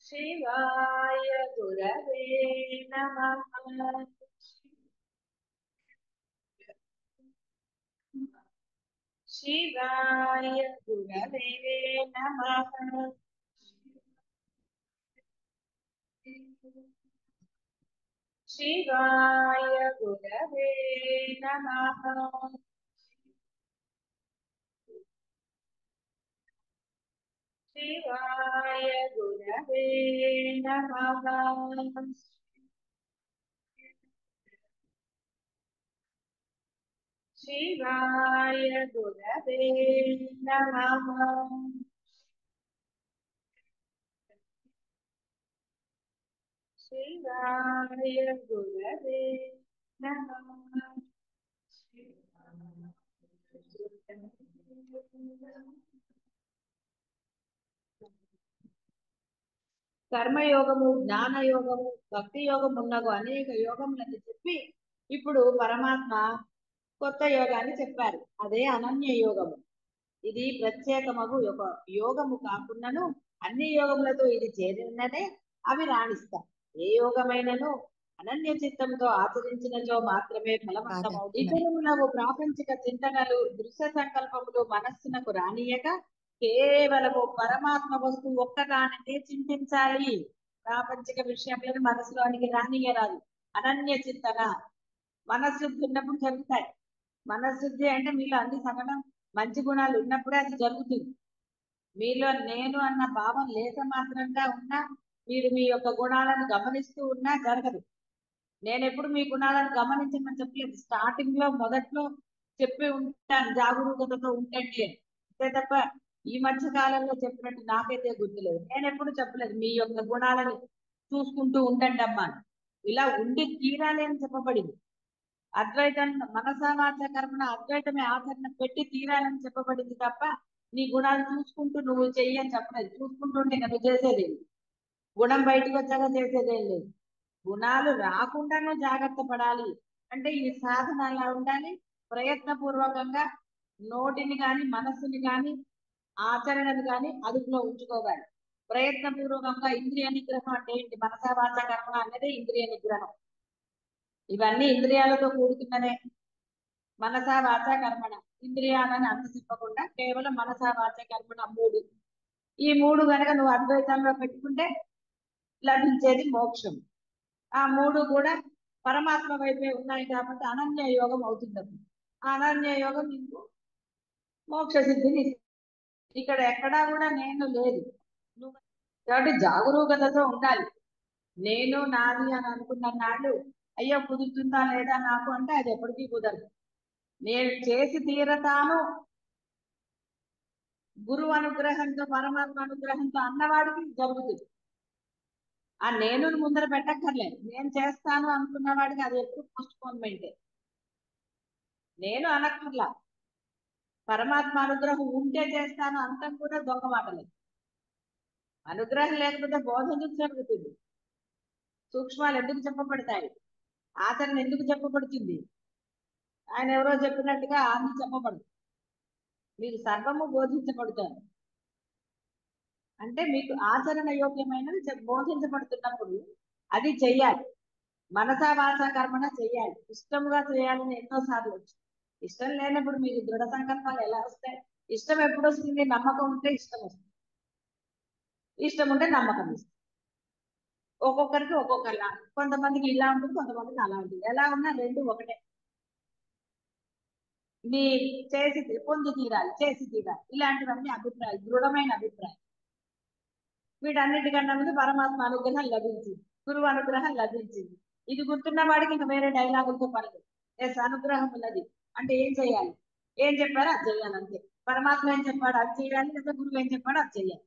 शिवाय गुरवे नमः। शिवाय गुरवे नमः। शिवाय गुरवे नमः। शिवाय गुरवे नमः। शिवाय गुरवे नमः। शिवाय गुरवे नमः। కర్మయోగము, జ్ఞాన యోగము, భక్తి యోగం ఉన్నగు అనేక యోగములని చెప్పి ఇప్పుడు పరమాత్మ కొత్త యోగాన్ని చెప్పారు. అదే అనన్య యోగము. ఇది ప్రత్యేకమగు ఒక యోగము కాకుండాను అన్ని యోగములతో ఇది చేరిననే అవి రాణిస్తాయి. ఏ యోగమైనను అనన్య చిత్తంతో ఆచరించినచో మాత్రమే ఫలవంతమవుతుంది. ఇతరులకు ప్రాపంచిక చింతనలు, దృశ్య సంకల్పములు మనస్సునకు రానియక కేవలము పరమాత్మ వస్తువు ఒక్కదానినే చింతించాలి. ప్రాపంచిక విషయంలో మనసులోనికి రానియరాదు. అనన్య చింతన మనశుద్ధి ఉన్నప్పుడు జరుగుతాయి. మనశుద్ధి అంటే మీలో అన్ని సగం మంచి గుణాలు ఉన్నప్పుడే అది జరుగుతుంది. మీలో నేను అన్న భావం లేక మాత్రంగా ఉన్నా, మీరు మీ యొక్క గుణాలను గమనిస్తూ ఉన్నా జరగదు. నేను ఎప్పుడు మీ గుణాలను గమనించమని చెప్పలేదు. స్టార్టింగ్ లో మొదట్లో చెప్పి ఉంటాను, జాగరూకతతో ఉండండి అని. అంతే తప్ప ఈ మధ్య కాలంలో చెప్పినట్టు నాకైతే గుర్తులేదు. నేను ఎప్పుడు చెప్పలేదు మీ యొక్క గుణాలను చూసుకుంటూ ఉండండి అమ్మా. ఇలా ఉండి తీరాలి అని చెప్పబడింది. అద్వైతం మనసావాచ కర్మణ అద్వైతమే ఆచరణ పెట్టి తీరాలని చెప్పబడింది తప్ప నీ గుణాలు చూసుకుంటూ నువ్వు చెయ్యి అని చెప్పలేదు. చూసుకుంటుంటే నువ్వు చేసేది గుణం బయటకు వచ్చాక చేసేదేం లేదు. గుణాలు రాకుండా నువ్వు జాగ్రత్త పడాలి అంటే ఈ సాధన ఎలా ఉండాలి? ప్రయత్నపూర్వకంగా నోటిని గాని మనస్సుని గాని ఆచరణను గాని అదుపులో ఉంచుకోవాలి. ప్రయత్నపూర్వకంగా ఇంద్రియ నిగ్రహం అంటే ఏంటి? మనసావాచ కర్మణ అనేది ఇంద్రియ నిగ్రహం. ఇవన్నీ ఇంద్రియాలతో కూడుకున్నదే. మనసా వాచ కర్మణ. ఇంద్రియాలని అంత చెప్పకుండా కేవలం మనసా వాచ కర్మణ మూడు. ఈ మూడు గనక నువ్వు అద్వైతంలో పెట్టుకుంటే లభించేది మోక్షం. ఆ మూడు కూడా పరమాత్మ వైపే ఉన్నాయి కాబట్టి అనన్య యోగం అవుతుంది. ఆ అనన్య యోగం నీకు మోక్ష సిద్ధిని. ఇక్కడ ఎక్కడా కూడా నేను లేదు నువ్వు కాబట్టి జాగరూకతతో ఉండాలి. నేను నాది అని అనుకున్న నాడు అయ్యో కుదురుతుందా లేదా నాకు అంటే అది ఎప్పటికీ కుదరదు. నేను చేసి తీరతాను గురువు అనుగ్రహంతో పరమాత్మ అనుగ్రహంతో అన్నవాడికి జరుగుతుంది. ఆ నేను ముందర పెట్టక్కర్లేదు. నేను చేస్తాను అనుకున్న వాడికి అది ఎప్పుడు పోస్ట్ పోన్మెంటే. నేను అనక్కర్లా. పరమాత్మ అనుగ్రహం ఉంటే చేస్తాను అంతం కూడా దొంగ మాటలేదు. అనుగ్రహం లేకపోతే బోధ ఎందుకు జరుగుతుంది? సూక్ష్మాలు ఎందుకు చెప్పబడతాయి? ఆచరణ ఎందుకు చెప్పబడుతుంది? ఆయన ఎవరో చెప్పినట్టుగా అన్ని చెప్పబడదు. మీకు సర్వము బోధించబడుతుంది. అంటే మీకు ఆచరణ యోగ్యమైనది బోధించబడుతున్నప్పుడు అది చెయ్యాలి. మనసా వాచ కర్మణ చెయ్యాలి. ఇష్టముగా చేయాలని ఎన్నోసార్లు వచ్చు. ఇష్టం లేనప్పుడు మీకు దృఢ సంకల్పాలు ఎలా వస్తాయి? ఇష్టం ఎప్పుడు వస్తుంది? నమ్మకం ఉంటే ఇష్టం వస్తుంది. ఇష్టం ఉంటే నమ్మకం వస్తుంది. ఒక్కొక్కరికి ఒక్కొక్కలా. కొంతమందికి ఇలా ఉంటుంది, కొంతమందికి అలా ఉంటుంది. ఎలా ఉన్నా రెండు ఒకటే. నీ చేసి పొంది తీరాలి, చేసి తీరాలి. ఇలాంటివన్నీ అభిప్రాయాలు, దృఢమైన అభిప్రాయం. వీటన్నిటికన్నా ముందు పరమాత్మ అనుగ్రహం లభించింది, గురువు అనుగ్రహం లభించింది. ఇది గుర్తున్న వాడికి ఇంకా వేరే డైలాగులతో పడదు. ఎస్, అనుగ్రహం ఉన్నది అంటే ఏం చేయాలి? ఏం చెప్పారో అది చేయాలి అంతే. పరమాత్మ ఏం చెప్పాడు అది చేయాలి, లేదా గురువు ఏం చెప్పాడో అది చేయాలి.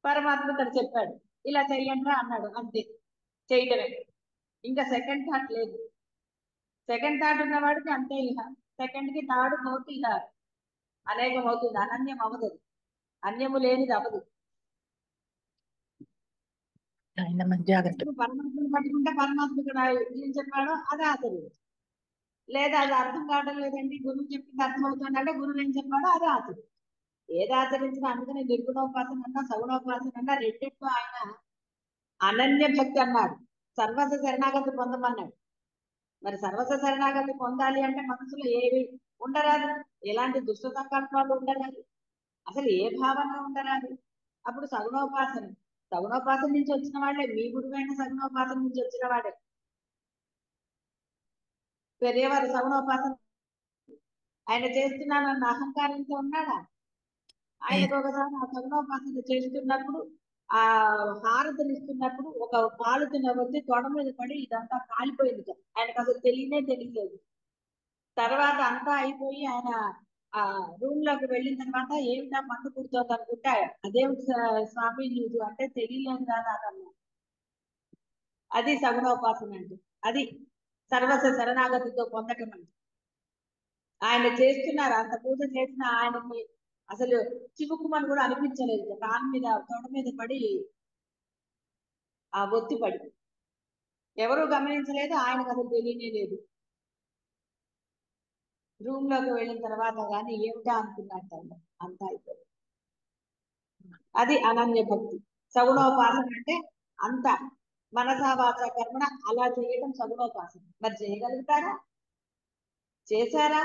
పరమాత్మ ఇక్కడ చెప్పాడు ఇలా చెయ్యండి అన్నాడు, అంతే. చేయటమే. ఇంకా సెకండ్ థాట్ లేదు. సెకండ్ థాట్ ఉన్న వాడికి అంతే. ఇక సెకండ్ కి థర్డ్ ఫోర్త్ ఇక అనేకం అవుతుంది. అనన్యం అవ్వదు. అన్యము లేనిది అవ్వదు. పరమాత్మను పట్టుకుంటే పరమాత్మ ఇక్కడ ఏం చెప్పాడో అదే ఆచరించు. లేదా అది అర్థం కావడం లేదండి, గురువు చెప్పింది అర్థం అవుతుందంటే గురువు ఏం చెప్పాడో అదే ఆచరించు. ఏది ఆచరించినా, అందుకని నిర్గుణోపాసన అన్నా సగుణోపాసన అన్నా రెండింటిలో ఆయన అనన్య భక్తి అన్నాడు. సర్వస శరణాగతి పొందమన్నాడు. మరి సర్వస శరణాగతి పొందాలి అంటే మనసులో ఏవి ఉండరాదు, ఎలాంటి దుష్ట సంకల్పాలు ఉండరాదు, అసలు ఏ భావన ఉండరాదు. అప్పుడు సగుణోపాసన, సగుణోపాసన నుంచి వచ్చిన వాళ్ళే, మీ గురువైన సగుణోపాసన నుంచి వచ్చిన వాడే. పెరియవారు సగుణోపాసన ఆయన చేస్తున్నానన్న అహంకారంతో ఉన్నాడా? ఆయనకు ఒకసారి ఆ సగుణోపాసన చేస్తున్నప్పుడు, ఆ హారతిని ఇస్తున్నప్పుడు ఒక కాలుతున్న వచ్చి తొడ మీద పడి ఇదంతా కాలిపోయింది. ఆయనకు అసలు తెలియలేదు. తర్వాత అంతా అయిపోయి ఆయన ఆ రూమ్ లోకి వెళ్ళిన తర్వాత ఏమిటా మంట పుడుతోంది అనుకుంటా, అదేమిటి స్వామి నువ్వు అంటే తెలియలేదు కదా అదన్నా. అది సగుణోపాసన అంటే, అది సర్వస్వ శరణాగతితో పొందటం అంటే. ఆయన చేస్తున్నారు, అంత పూజ చేసిన ఆయనకి అసలు చివుకుమని కూడా అనిపించలేదు. కాలు మీద తొడ మీద పడి ఆ ఒత్తి పడి ఎవరూ గమనించలేదు, ఆయనకు అసలు తెలియనే లేదు. రూమ్ లోకి వెళ్ళిన తర్వాత కానీ ఏమిటా అనుకున్నట్టు అంతా అయిపోయింది. అది అనన్య భక్తి. సగుణోపాసన అంటే అంత మనసా వాచ కర్మణ అలా చేయడం సగుణోపాసన. మరి చేయగలుగుతారా? చేశారా?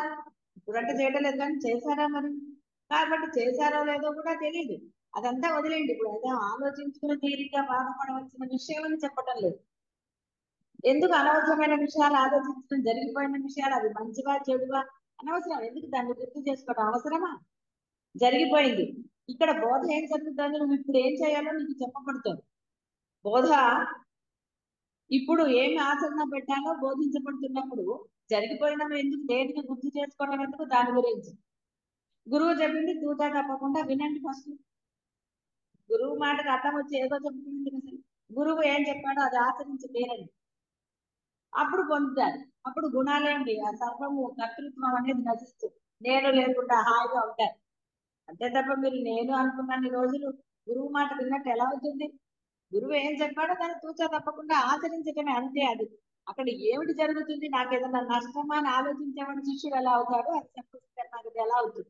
ఇప్పుడంటే చేయడం లేదు కానీ చేశారా మరి? కాబట్టి చేశారో లేదో కూడా తెలియదు. అదంతా వదిలేండి. ఇప్పుడు అదే ఆలోచించుకుని తీరిగ్గా బాధపడవలసిన విషయం అని చెప్పటం లేదు. ఎందుకు అనవసరమైన విషయాలు ఆలోచించడం, జరిగిపోయిన విషయాలు అవి మంచివా చెడువా అనవసరం. ఎందుకు దాన్ని గుర్తు చేసుకోవడం అవసరమా? జరిగిపోయింది. ఇక్కడ బోధ ఏం జరుగుతుంది, నువ్వు ఇప్పుడు ఏం చేయాలో నీకు చెప్పబడుతుంది. బోధ ఇప్పుడు ఏమి ఆచరణ పెట్టాలో బోధించబడుతున్నప్పుడు జరిగిపోయినవి ఎందుకు, దేనికి గుర్తు చేసుకోవడం ఎందుకు, దాని గురించి. గురువు చెప్పింది తూచా తప్పకుండా వినండి ఫస్ట్. గురువు మాటకు అర్థం వచ్చి ఏదో చెప్తుంది అసలు. గురువు ఏం చెప్పాడో అది ఆచరించి తీరండి, అప్పుడు పొందుతారు. అప్పుడు గుణాలేంటి, ఆ సర్వము కర్తృత్వం అనేది నశిస్తుంది. నేను లేకుండా హాయిగా ఉంటారు. అంతే తప్ప మీరు నేను అనుకున్నన్ని రోజులు గురువు మాట విన్నట్టు ఎలా అవుతుంది? గురువు ఏం చెప్పాడో దాన్ని తూచా తప్పకుండా ఆచరించటమే, అంతే. అది అక్కడ ఏమిటి జరుగుతుంది, నాకు ఏదైనా నష్టమా అని ఆలోచించేవాడు శిష్యుడు ఎలా అవుతాడు, అది చెప్పిస్తే నాకు ఇది ఎలా అవుతుంది?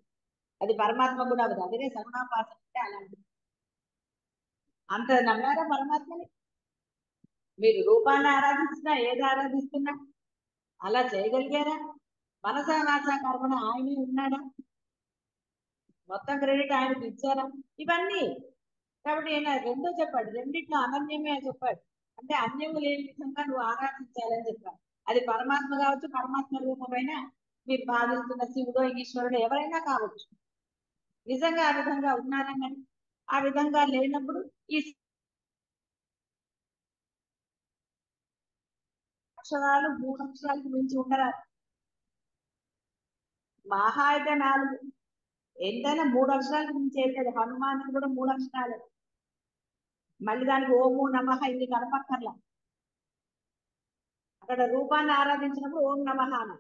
అది పరమాత్మ కూడా అవుతుంది. అదే సగుణోపాసన అంటే అలాంటిది. అంత నమ్మారా పరమాత్మని? మీరు రూపాన్ని ఆరాధిస్తున్నా, ఏది ఆరాధిస్తున్నా అలా చేయగలిగారా? మనసా వాచా కర్మణ ఆయనే ఉన్నాడా? మొత్తం క్రెడిట్ ఆయనకు ఇచ్చారా? ఇవన్నీ. కాబట్టి ఈయన రెండో చెప్పాడు, రెండిట్లో అనన్యమే చెప్పాడు. అంటే అన్యము లేని విధంగా నువ్వు ఆరాధించాలని చెప్పాడు. అది పరమాత్మ కావచ్చు, పరమాత్మ రూపమైన మీరు భావిస్తున్న శివుడో ఈశ్వరుడు ఎవరైనా కావచ్చు. నిజంగా ఆ విధంగా ఉన్నారని, ఆ విధంగా లేనప్పుడు ఈ అక్షరాలు 3 అక్షరాలకు మించి ఉండరా? మహా అయితే 4, ఎంతైనా 3 అక్షరాలకు మించి అయితే హనుమాన్ కూడా 3 అక్షరాలు. మళ్ళీ దానికి ఓము నమః ఇది కలపక్కర్లా. అక్కడ రూపాన్ని ఆరాధించినప్పుడు ఓం నమః అని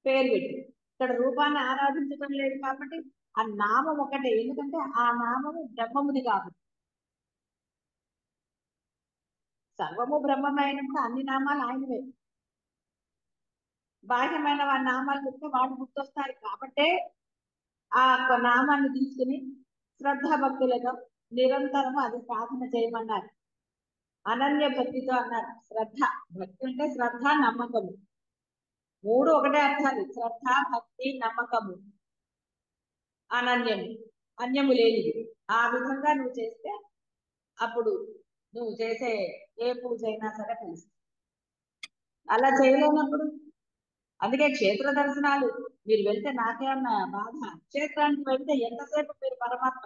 పేరు పెట్టి, ఇక్కడ రూపాన్ని ఆరాధించడం లేదు కాబట్టి ఆ నామం ఒకటే. ఎందుకంటే ఆ నామము బ్రహ్మముది కాదు. సర్వము బ్రహ్మమైనప్పుడు అన్ని నామాలు ఆయనవే. బాహ్యమైన వారి నామాలు చెప్తే వాడు గుర్తొస్తారు కాబట్టే ఆ నామాన్ని తీసుకుని శ్రద్ధాభక్తులతో నిరంతరం అది సాధన చేయమన్నారు. అనన్య భక్తితో అన్నారు. శ్రద్ధ, భక్తి అంటే శ్రద్ధ నమ్మకము, 3 ఒకటే అర్థాలు. శ్రద్ధ భక్తి నమ్మకము, అనన్యము, అన్యము లేనిది. ఆ విధంగా నువ్వు చేస్తే అప్పుడు నువ్వు చేసే ఏ పూజ అయినా సరే ఫలిస్తుంది. అలా చేయలేనప్పుడు, అందుకే క్షేత్ర దర్శనాలు మీరు వెళ్తే నాకేమన్నా బాధ. క్షేత్రానికి వెళ్తే ఎంతసేపు మీరు పరమాత్మ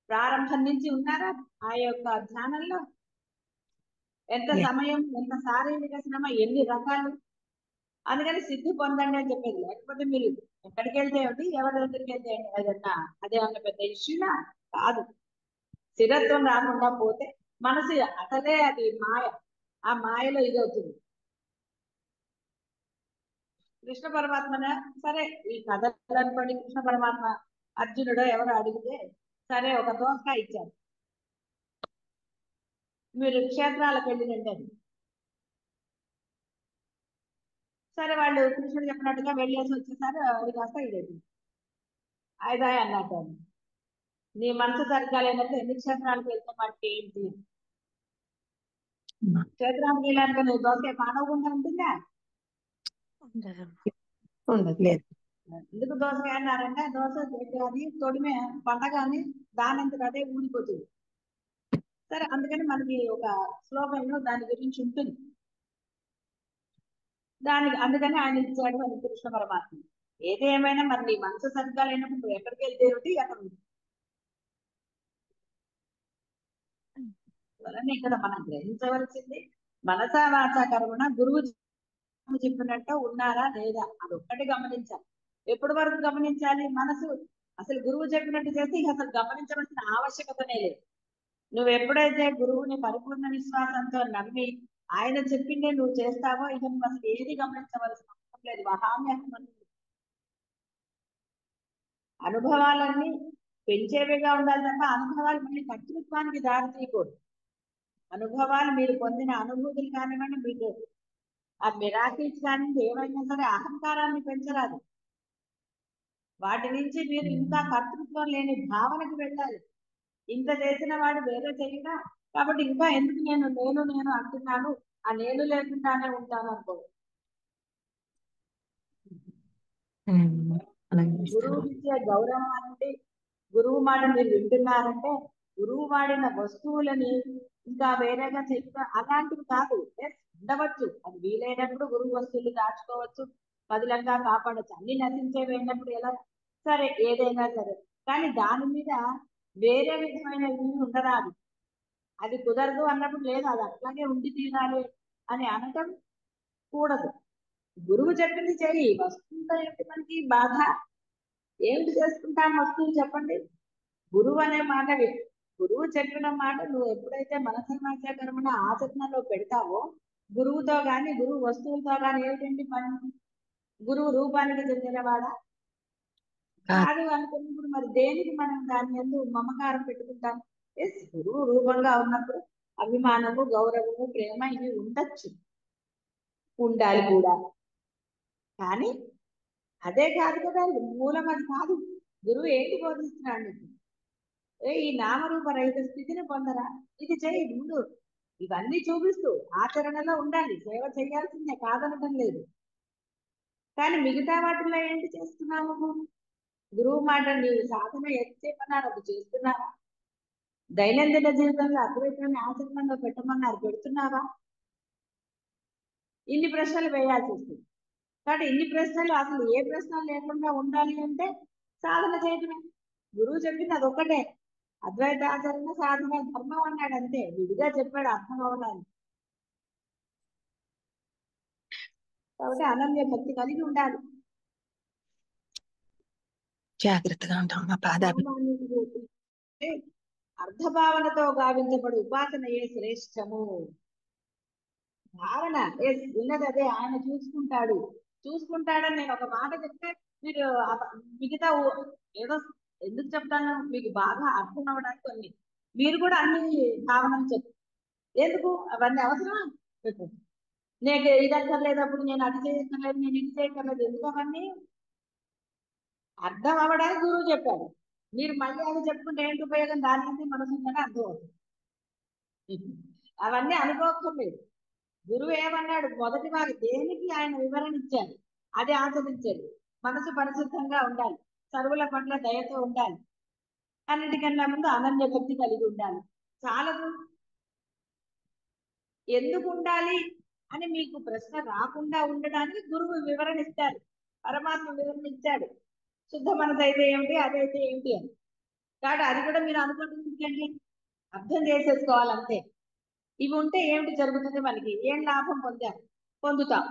ప్రారంభం నుంచి ఉన్నారా ఆ యొక్క ధ్యానంలో? ఎంత సమయం, ఎంత శారీరక శ్రమ, ఎన్ని రకాలు. అందుకని సిద్ధి పొందండి అని చెప్పేది. లేకపోతే మీరు ఎక్కడికి వెళ్తే ఏమిటి, ఎవరి దగ్గరికి వెళ్తే ఏంటి, అదన్నా అదేమన్నా పెద్ద ఇష్యూనా? కాదు. స్థిరత్వం రాకుండా పోతే మనసు అసలే అది మాయ, ఆ మాయలో ఇది అవుతుంది. కృష్ణ పరమాత్మన సరే, ఈ కథలు అనుకోండి, కృష్ణ పరమాత్మ అర్జునుడు ఎవరు అడిగితే సరే ఒక దోసకాయ ఇచ్చారు, మీరు క్షేత్రాలకు వెళ్ళినండి అని. సరే వాళ్ళు కృష్ణుడు చెప్పినట్టుగా వెళ్ళేసి వచ్చేసారు, అది కాస్త ఇదేది అయిదాయి అన్నట్టు. నీ మనసు సరిగ్గా లేనప్పుడు ఎన్ని క్షేత్రాలకు వెళ్తే మనకి ఏంటి? క్షేత్రానికి వెళ్ళాక నువ్వు దోస మానవకుండా ఉంటుందా? ఉండట్లేదు. ఎందుకు దోసకాయ అన్నారంటే దోశ అది తొడిమే పండగానే దానంతట అదే ఊడిపోతుంది. సరే, అందుకని మనకి ఒక శ్లోకంలో దాని గురించి ఉంటుంది. అందుకని ఆయన ఇచ్చాడు అని కృష్ణ పరమాత్మ. ఏది ఏమైనా మరి నీ మనసు సరిగ్గా లేనప్పుడు నువ్వు ఎక్కడికి వెళ్తే ఏమిటి, అక్కడ వలన ఇక్కడ మనం గ్రహించవలసింది మనసా వాచా కర్మణ గురువు చెప్పినట్టు ఉన్నారా లేదా అదొక్కటి గమనించాలి. ఎప్పటి వరకు గమనించాలి? మనసు అసలు గురువు చెప్పినట్టు చేస్తే ఇక అసలు గమనించవలసిన ఆవశ్యకతనే లేదు. నువ్వు ఎప్పుడైతే గురువుని పరిపూర్ణ విశ్వాసంతో నమ్మి ఆయన చెప్పిందే నువ్వు చేస్తావో ఇక నువ్వు అసలు ఏది గమనించవలసిన అవసరం లేదు. మహామ్యహం అనుభవాలన్నీ పెంచేవిగా ఉండాలి తప్ప అనుభవాలు మళ్ళీ కర్తృత్వానికి దారి తీయకూడదు. అనుభవాలు మీరు పొందిన అనుభూతులు కానివ్వండి, మీకు ఆ మిరాకిల్స్ కానివ్వండి, ఏమైనా సరే అహంకారాన్ని పెంచరాదు. వాటి నుంచి మీరు ఇంకా కర్తృత్వం లేని భావనకు వెళ్ళాలి. ఇంత చేసిన వాడు వేరే చేయగా కాబట్టి ఇంకా ఎందుకు నేను అంటున్నాను, ఆ నేను లేకుండానే ఉంటాను అనుకో. గురువు ఇచ్చే గౌరవం అంటే గురువు మాట మీరు వింటున్నారంటే గురువు వాడిన వస్తువులని ఇంకా వేరేగా చెప్తా అలాంటివి కాదు. ఉండవచ్చు, అది వీలైనప్పుడు గురువు వస్తువులు దాచుకోవచ్చు, పదిలంగా కాపాడచ్చు. అన్ని నశించే వెళ్ళినప్పుడు ఎలా సరే ఏదైనా సరే, కానీ దాని మీద వేరే విధమైన ఉండరాదు. అది కుదరదు అన్నప్పుడు లేదు, అది అట్లాగే ఉండి తీరాలి అని అనటం కూడదు. గురువు చెప్పింది చెయ్యి. వస్తుందో ఏంటి మనకి బాధ? ఏమిటి చేసుకుంటాం వస్తువు చెప్పండి? గురువు అనే మాట గురువు చెప్పిన మాట నువ్వు ఎప్పుడైతే మనసమాచారమైన ఆచరణలో పెడతావో గురువుతో గాని గురువు వస్తువులతో గాని ఏమిటండి పని? గురువు రూపానికి చెందినవాడా కాదు అనుకున్నప్పుడు మరి దేనికి మనం దాని ఎందుకు మమకారం పెట్టుకుంటాం? ఎస్, గురువు రూపంగా ఉన్నప్పుడు అభిమానము, గౌరవము, ప్రేమ ఇవి ఉండొచ్చు, ఉండాలి కూడా. కానీ అదే కాదు కదా మూలం, అది కాదు. గురువు ఏంటి బోధిస్తున్నాడు? ఈ నామరూప రహిత స్థితిని పొందరా, ఇది చేయి ముందు. ఇవన్నీ చూపిస్తూ ఆచరణలో ఉండాలి. సేవ చేయాల్సిందే, కాదనటం లేదు. కానీ మిగతా వాటిలో ఏంటి చేస్తున్నావు? గురువు మాట నీవు సాధన ఎంతసేపన్నారు అది చేస్తున్నావా? దైనందిన జీవితంలో అద్వైతాన్ని ఆచరణలో పెట్టమన్నారు, పెడుతున్నావా? ఇన్ని ప్రశ్నలు వేయాల్సి వస్తుంది. కాబట్టి ఇన్ని ప్రశ్నలు అసలు ఏ ప్రశ్నలు లేకుండా ఉండాలి అంటే సాధన చేయటమే. గురువు చెప్పింది అదొక్కటే, అద్వైతాచరణ సాధన ధర్మం అన్నాడు, అంతే. విడిగా చెప్పాడు అర్థం అవడానికి. కాబట్టి అనన్య భక్తి కలిగి ఉండాలి. జాగ్రత్తగా ఉంటాం. మా అర్ధభావనతో గావించబడు ఉపాసనయే శ్రేష్టము. భావన ఉన్నది అదే, ఆయన చూసుకుంటాడని నేను ఒక మాట చెప్తే మీరు మిగతా ఏదో ఎందుకు చెప్తాను, మీకు బాగా అర్థం అవడానికి కొన్ని మీరు కూడా అన్ని భావనలు చెప్తారు. ఎందుకు అవన్నీ అవసరమా? నేను ఇది అక్కర్లేదప్పుడు నేను అది చేయక్కర్లేదు, నేను ఇది చేయక్కర్లేదు, ఎందుకు అవన్నీ? అర్థం అవ్వడానికి గురువు చెప్పాడు. మీరు మళ్ళీ అది చెప్పుకుంటే ఏంటి ఉపయోగం? దాని నుంచి మనసు ఉందని అర్థం అవుతుంది. అవన్నీ అనుకోక్కర్లేదు. గురువు ఏమన్నాడు? మొదటి వారి దేనికి ఆయన వివరణ ఇచ్చారు, అది ఆచరించాడు. మనసు పరిశుద్ధంగా ఉండాలి, సర్వుల పట్ల దయతో ఉండాలి, అన్నిటికన్నా ముందు అనన్య భక్తి కలిగి ఉండాలి. చాలదు. ఎందుకు ఉండాలి అని మీకు ప్రశ్న రాకుండా ఉండడానికి గురువు వివరణ ఇస్తారు, పరమాత్మ వివరణ ఇచ్చాడు. శుద్ధ మనసు అయితే ఏమిటి, అదైతే ఏమిటి అని. కాబట్టి అది కూడా మీరు అనుకుంటుంది అర్థం చేసేసుకోవాలంతే. ఇవి ఉంటే ఏమిటి జరుగుతుంది, మనకి ఏం లాభం పొందుతాం.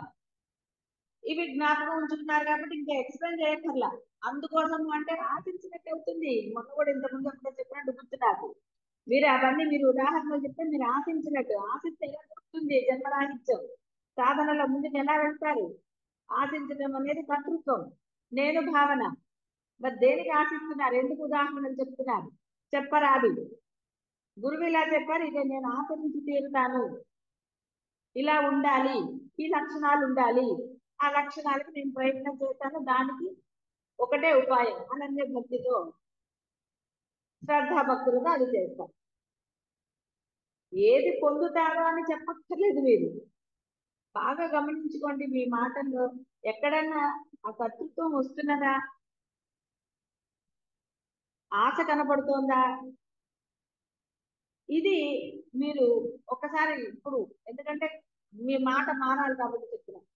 ఇవి జ్ఞాపకం ఉంచుతున్నారు కాబట్టి ఇంకా ఎక్స్ప్లెయిన్ చేయక్కర్లా. అందుకోసం అంటే ఆశించినట్టు అవుతుంది. మొన్న కూడా ఇంతకుముందు ఎప్పుడో చెప్పినట్టు గుర్తు నాకు. మీరు అవన్నీ మీరు ఉదాహరణలు చెప్తే మీరు ఆశించినట్టు, ఆశిస్తే ఎలా దొరుకుతుంది? జన్మరాహిత్యం సాధనలో ముందుకు ఎలా వెళ్తారు? ఆశించడం అనేది కర్తృత్వం, నేను భావన. మరి దేనికి ఆశిస్తున్నారు? ఎందుకు ఉదాహరణలు చెప్తున్నారు? చెప్పరాదు. గురువు ఇలా చెప్పారు, ఇదే నేను ఆచరించి తీరుతాను, ఇలా ఉండాలి, ఈ లక్షణాలు ఉండాలి, ఆ లక్షణాలకు నేను ప్రయత్నం చేస్తాను, దానికి ఒకటే ఉపాయం అనన్య భక్తితో శ్రద్ధాభక్తులతో అది చేస్తారు. ఏది పొందుతారో అని చెప్పక్కర్లేదు మీరు. బాగా గమనించుకోండి మీ మాటల్లో ఎక్కడన్నా ఆ కర్తృత్వం వస్తున్నదా, ఆశ కనపడుతోందా? ఇది మీరు ఒకసారి ఇప్పుడు, ఎందుకంటే మీ మాట మారాలి కాబట్టి చెప్తున్నాను,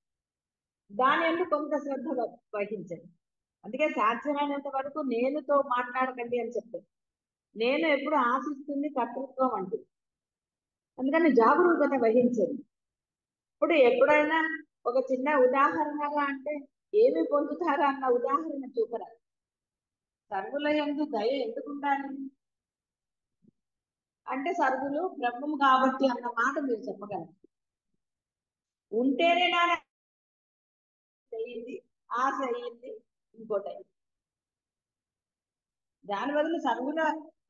దాని ఎందుకు కొంత శ్రద్ధ వహించండి. అందుకే సాధ్యమైనంత వరకు నేనుతో మాట్లాడకండి అని చెప్పాను. నేను ఎప్పుడు ఆశిస్తుంది కర్తృత్వం అంటూ, అందుకని జాగరూకత వహించండి. ఇప్పుడు ఎప్పుడైనా ఒక చిన్న ఉదాహరణగా అంటే ఏమి పొందుతారా అన్న ఉదాహరణ చూపరా. సర్వుల యందు దయ ఎందుకు ఉండాలి అంటే సర్వులు బ్రహ్మము కాబట్టి అన్న మాట మీరు చెప్పగలరు. ఉంటేనే నా అయ్యింది, ఆశ అయ్యింది, ఇంకోటి అయింది. దాని బదులు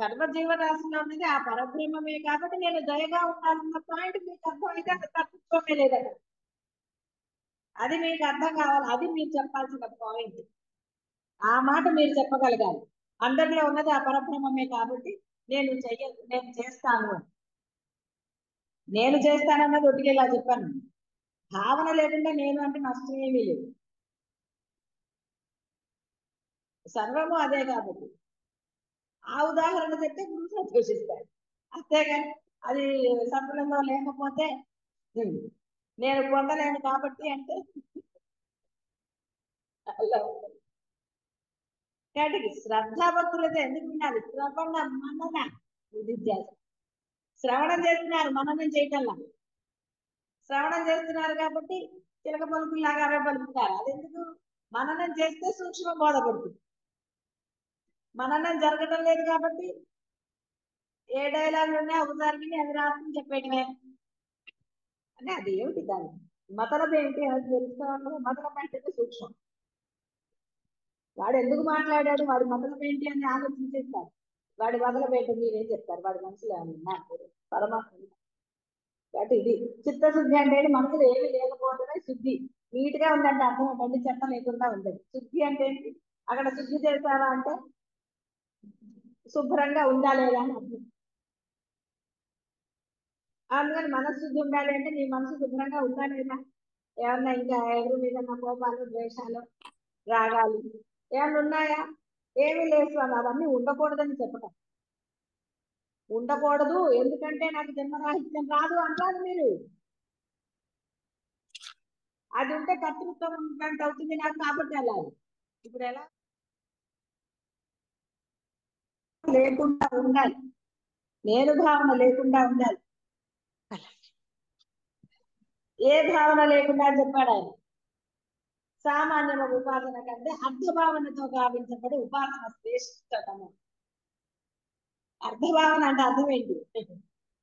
సర్వజీవరాశిలో ఉన్నది ఆ పరబ్రహ్మమే కాబట్టి నేను దయగా ఉండాలన్న పాయింట్ మీకు అర్థమైతే అది తప్పుకోమే లేదట. అది మీకు అర్థం కావాలి, అది మీరు చెప్పాల్సిన పాయింట్. ఆ మాట మీరు చెప్పగలగాలి. అందరిలో ఉన్నది ఆ పరబ్రహ్మమే కాబట్టి నేను చేస్తాను. నేను చేస్తానన్నది ఒట్టిగా చెప్పాను. భావన లేకుండా నేను అంటే నష్టం ఏమీ లేదు. సర్వము అదే కాబట్టి ఆ ఉదాహరణ చెప్తే గురువు సంతోషిస్తాడు. అంతేగాని అది సంపూర్ణంగా లేకపోతే నేను పొందలేను కాబట్టి అంటే అలా ఉంటుంది. కాబట్టి శ్రద్ధాభక్తులతో ఎందుకు వినాలి? శ్రవణ మనన నిధిధ్యాస. శ్రవణం చేస్తున్నారు, మననం చేయటంలా. శ్రవణం చేస్తున్నారు కాబట్టి చిలక పలుకులాగా అవే పలుకుతారు. అది ఎందుకు? మననం చేస్తే సూక్ష్మ బోధపడుతుంది. మననం జరగటం లేదు కాబట్టి ఏ డైలాగులు ఉన్నాయి ఒకసారి విని అది రాసుకుని చెప్పేయటమే. అంటే అది ఏమిటి దాన్ని మతలబ్ ఏంటి అని తెలుసుకోవాలి. మతలబ్ అంటే సూక్ష్మం. వాడు ఎందుకు మాట్లాడాడు, వాడి మతలబ్ ఏంటి అని ఆలోచించేస్తారు. వాడి మొదలు పెట్టి మీరేం చెప్తారు? వాడి మనసులో ఏమన్నా పరమాత్మ. కాబట్టి ఇది చిత్తశుద్ధి అంటే మనసులో ఏమి లేకపోవడమే శుద్ధి. నీట్ గా ఉందంటే అర్థం ఏంటంటే చెత్త లేకుండా ఉండదు. శుద్ధి అంటే ఏంటి? అక్కడ శుద్ధి చేస్తావా అంటే శుభ్రంగా ఉందా లేదా అని అర్థం. అందుకని మనశుద్ధి ఉండాలి అంటే నీ మనసు శుభ్రంగా ఉందా లేదా, ఏమన్నా ఇంకా ఎవరి మీద కోపాలు, ద్వేషాలు, రాగాలు ఏమన్నా ఉన్నాయా? ఏమీ లేదు అని అవన్నీ ఉండకూడదని చెప్పటం. ఉండకూడదు ఎందుకంటే నాకు జన్మరాహిత్యం రాదు అంటారు మీరు. అది ఉంటే కర్తృత్వం ఉన్నట్టు అవుతుంది నాకు కాబట్టి వెళ్ళాలి. ఇప్పుడు ఎలా లేకుండా ఉండాలి, నేను భావన లేకుండా ఉండాలి. ఏ భావన లేకుండా చెప్పాడు ఆయన. సామాన్య ఉపాసన కంటే అర్థభావనతో గావించబడి ఉపాసన శ్రేష్టతము. అర్థభావన అంటే అర్థం ఏంటి?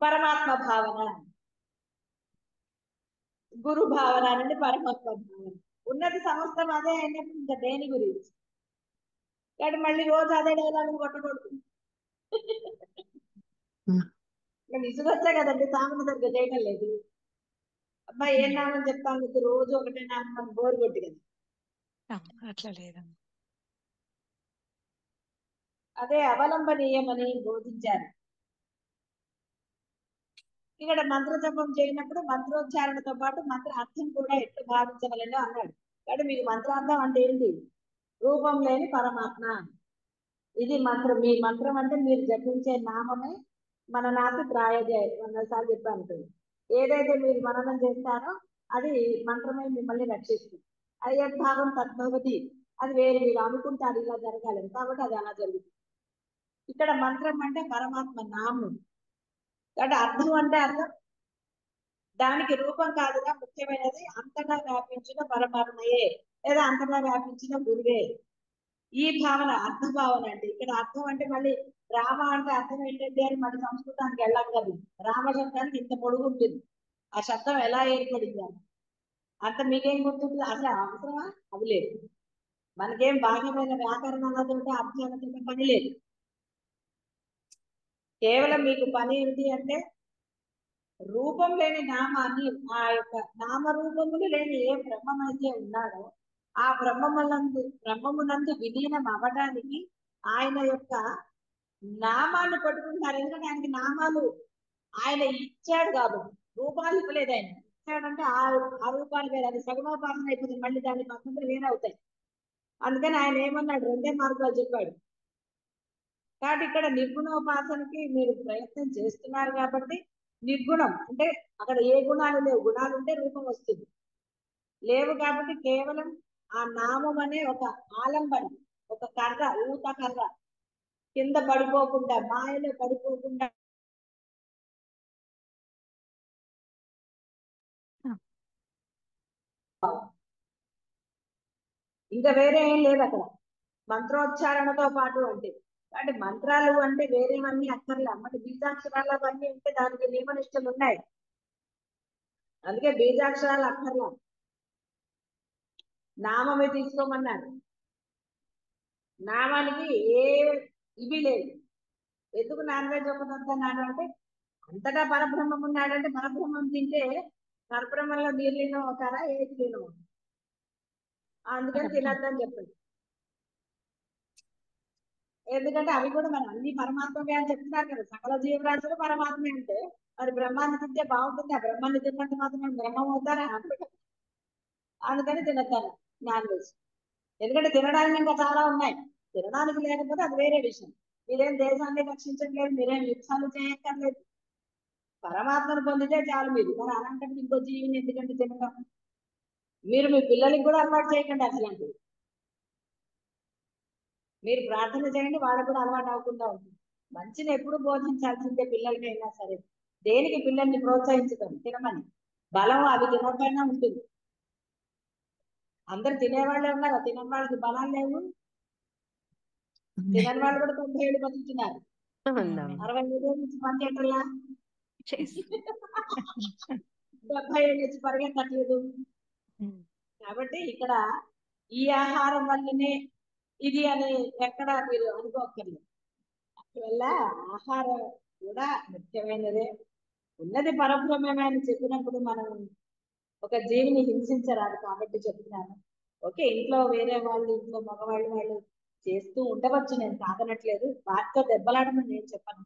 పరమాత్మ భావన, గురు భావన నుండి పరమాత్మ భావన. ఉన్నది సమస్తం అదే అయినప్పుడు ఇంకా దేని గురించి? కాబట్టి మళ్ళీ రోజు అదే డైలాగ్ కొట్టకూడదు. విసుగొచ్చా కదండి, సామన సరిగ్గా చేయటం లేదు. అబ్బాయి ఏం నామని చెప్తాను, రోజు ఒకటే నామం బోరు కొట్టి కదా. అట్లా లేదమ్మా. అదే అవలంబనీయమని బోధించారు. ఇక్కడ మంత్ర జపం చేయనప్పుడు మంత్రోచ్చారణతో పాటు మంత్ర అర్థం కూడా ఎట్లు భావించగలను అన్నాడు. కాబట్టి మీకు మంత్రార్థం అంటే ఏంటి? రూపం లేని పరమాత్మ. ఇది మంత్రం. మీ మంత్రం అంటే మీరు జపించే నామమే మన నాటి ప్రాయజే. 100 సార్లు చెప్పాను. ఏదైతే మీరు మననం చేస్తారో అది మంత్రమే మిమ్మల్ని రక్షిస్తుంది. అయ్యద్భావం తద్భవతి. అది వేరు, మీరు అనుకుంటారు ఇలా జరగాలని, కాబట్టి అది అలా జరుగుతుంది. ఇక్కడ మంత్రం అంటే పరమాత్మ నామం. కాబట్టి అర్థం అంటే అర్థం, దానికి రూపం కాదుగా ముఖ్యమైనది అంతటా వ్యాపించిన పరమాత్మయే లేదా అంతటా వ్యాపించిన గురువే. ఈ భావన అర్థ భావన. అంటే ఇక్కడ అర్థం అంటే మళ్ళీ రామ అంటే అర్థం ఏంటంటే అని మన సంస్కృతానికి వెళ్ళాం కదా. రామ శబ్దానికి ఇంత పొడుగు ఉంటుంది, ఆ శబ్దం ఎలా ఏర్పడింది అని అంత మీకేం గుర్తుంటుంది? అసలు అవసరమా? అది లేదు. మనకేం భాగమైన వ్యాకరణాలతో అర్థాలతో పని లేదు. కేవలం మీకు పని ఏమిటి అంటే రూపం లేని నామాన్ని, ఆ యొక్క నామరూపములు లేని ఏ బ్రహ్మమైతే ఉన్నాడో ఆ బ్రహ్మమునందు విలీనం అవ్వడానికి ఆయన యొక్క నామాన్ని పట్టుకుంటున్నారు. ఎందుకంటే ఆయనకి నామాలు ఆయన ఇచ్చాడు కాబట్టి, రూపాలు ఇవ్వలేదు. ఆయన ఇచ్చాడంటే ఆ రూపాలు వేరే, అది సగుణోపాసన అయిపోతుంది, మళ్ళీ దాని పద్ధతులు వేరే అవుతాయి. అందుకని ఆయన ఏమన్నాడు, రెండే మార్గాలు చెప్పాడు. కాబట్టి ఇక్కడ నిర్గుణోపాసనకి మీరు ప్రయత్నం చేస్తున్నారు కాబట్టి, నిర్గుణం అంటే అక్కడ ఏ గుణాలు లేవు, గుణాలు ఉంటే రూపం వస్తుంది, లేవు కాబట్టి కేవలం ఆ నామం అనే ఒక ఆలంబన, ఒక కర్ర, ఊత కర్ర, కింద పడిపోకుండా, మాయలో పడిపోకుండా ఇంకా వేరే ఏం లేదు అక్కడ, మంత్రోచ్చారణతో పాటు అంటే. అంటే మంత్రాలు అంటే వేరేవన్నీ అక్కర్లే, మరి బీజాక్షరాలు అవన్నీ ఉంటే దానికి నియమనిష్టలు ఉన్నాయి, అందుకే బీజాక్షరాలు అక్కర్లా, నామమే తీసుకోమన్నారు. నామానికి ఏ ఇవి లేదు. ఎందుకు నాన్ వెజ్ ఒకటొద్దన్నాడు అంటే, అంతటా పరబ్రహ్మం ఉన్నాడంటే పరబ్రహ్మం తింటే పరబ్రహ్మంలో నీరు లీనం అవుతారా, ఏది లీనం అవుతారు, అందుకని తినద్దని చెప్పండి. ఎందుకంటే అవి కూడా మనం అన్ని పరమాత్మమే అని చెప్తున్నారు కదా, సకల జీవరాశులు పరమాత్మే అంటే మరి బ్రహ్మాన్ని తింటే బాగుంటుంది, ఆ బ్రహ్మాన్ని తిన్నట్టు మాత్రం బ్రహ్మం అవుతారా, అందుకని తినద్దాను నాన్ వెజ్. ఎందుకంటే తినడానికి ఇంకా చాలా ఉన్నాయి, తినడానికి లేకపోతే అది వేరే విషయం. మీరేం దేశాన్ని రక్షించట్లేదు, మీరేం యుద్ధాలు చేయక్కర్లేదు, పరమాత్మను పొందితే చాలు మీరు. మరి అలాంటప్పుడు ఇంకో జీవిని ఎందుకంటే తినడం? మీరు మీ పిల్లలకి కూడా అలవాటు చేయకండి అసలు. మీరు ప్రార్థన చేయండి, వాళ్ళకు కూడా అలవాటు అవ్వకుండా ఉంటుంది. మంచిని ఎప్పుడు బోధించాల్సిందే పిల్లలకి అయినా సరే. దేనికి పిల్లల్ని ప్రోత్సహించడం, తినమని. బలం అవి తినకపోయినా ఉంటుంది. అందరు తినేవాళ్ళే ఉన్నారు, తినని వాళ్ళకి బలాలు లేవు. తినని వాళ్ళు కూడా 90 ఏళ్ళు బతుకుతున్నారు, 65 ఏళ్ళ నుంచి పని చేయటంలా, 70 ఏళ్ళ నుంచి పరిగెత్తట్లేదు. కాబట్టి ఇక్కడ ఈ ఆహారం వల్లనే ఇది అని ఎక్కడ మీరు అనుకోకర్లేదు. అందువల్ల ఆహారం కూడా ముఖ్యమైనదే. ఉన్నది పరబ్రహ్మమే అని చెప్పినప్పుడు మనం ఒక జీవిని హింసించరాదు కాబట్టి చెప్తున్నాను. ఓకే, ఇంట్లో వేరే వాళ్ళు, ఇంట్లో మగవాళ్ళు చేస్తూ ఉండవచ్చు, నేను కాదనట్లేదు, వాటితో దెబ్బలాడమని నేను చెప్పను.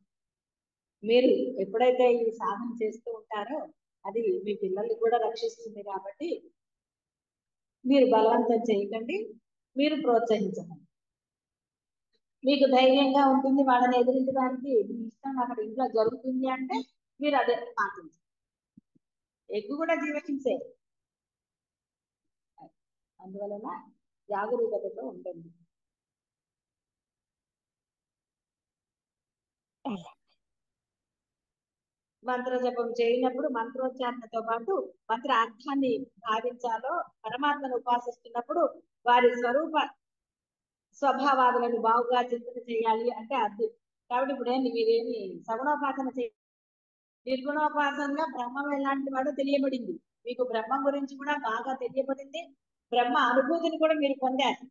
మీరు ఎప్పుడైతే ఈ సాధన చేస్తూ ఉంటారో అది మీ పిల్లల్ని కూడా రక్షిస్తుంది కాబట్టి మీరు బలవంతం చేయకండి, మీరు ప్రోత్సహించకండి. మీకు ధైర్యంగా ఉంటుంది వాళ్ళని ఎదిరించడానికి, మీ ఇష్టం అక్కడ ఇంట్లో జరుగుతుంది అంటే మీరు అదే పాటించండి. ఎగ్గు కూడా జీవహింసే, అందువలన జాగరూకతతో ఉంటుంది. మంత్ర జపం చేయనప్పుడు మంత్రోచ్చారణతో పాటు మంత్ర అర్థాన్ని భావించాలో, పరమాత్మను ఉపాసిస్తున్నప్పుడు వారి స్వభావాలను బాగుగా చింతన చేయాలి అంటే అది. కాబట్టి ఇప్పుడు ఏంటి, మీరేమి సగుణోపాసన నిర్గుణోపాసనలో బ్రహ్మం ఎలాంటి వాడో తెలియబడింది, మీకు బ్రహ్మం గురించి కూడా బాగా తెలియబడింది, బ్రహ్మ అనుభూతిని కూడా మీరు పొందారు.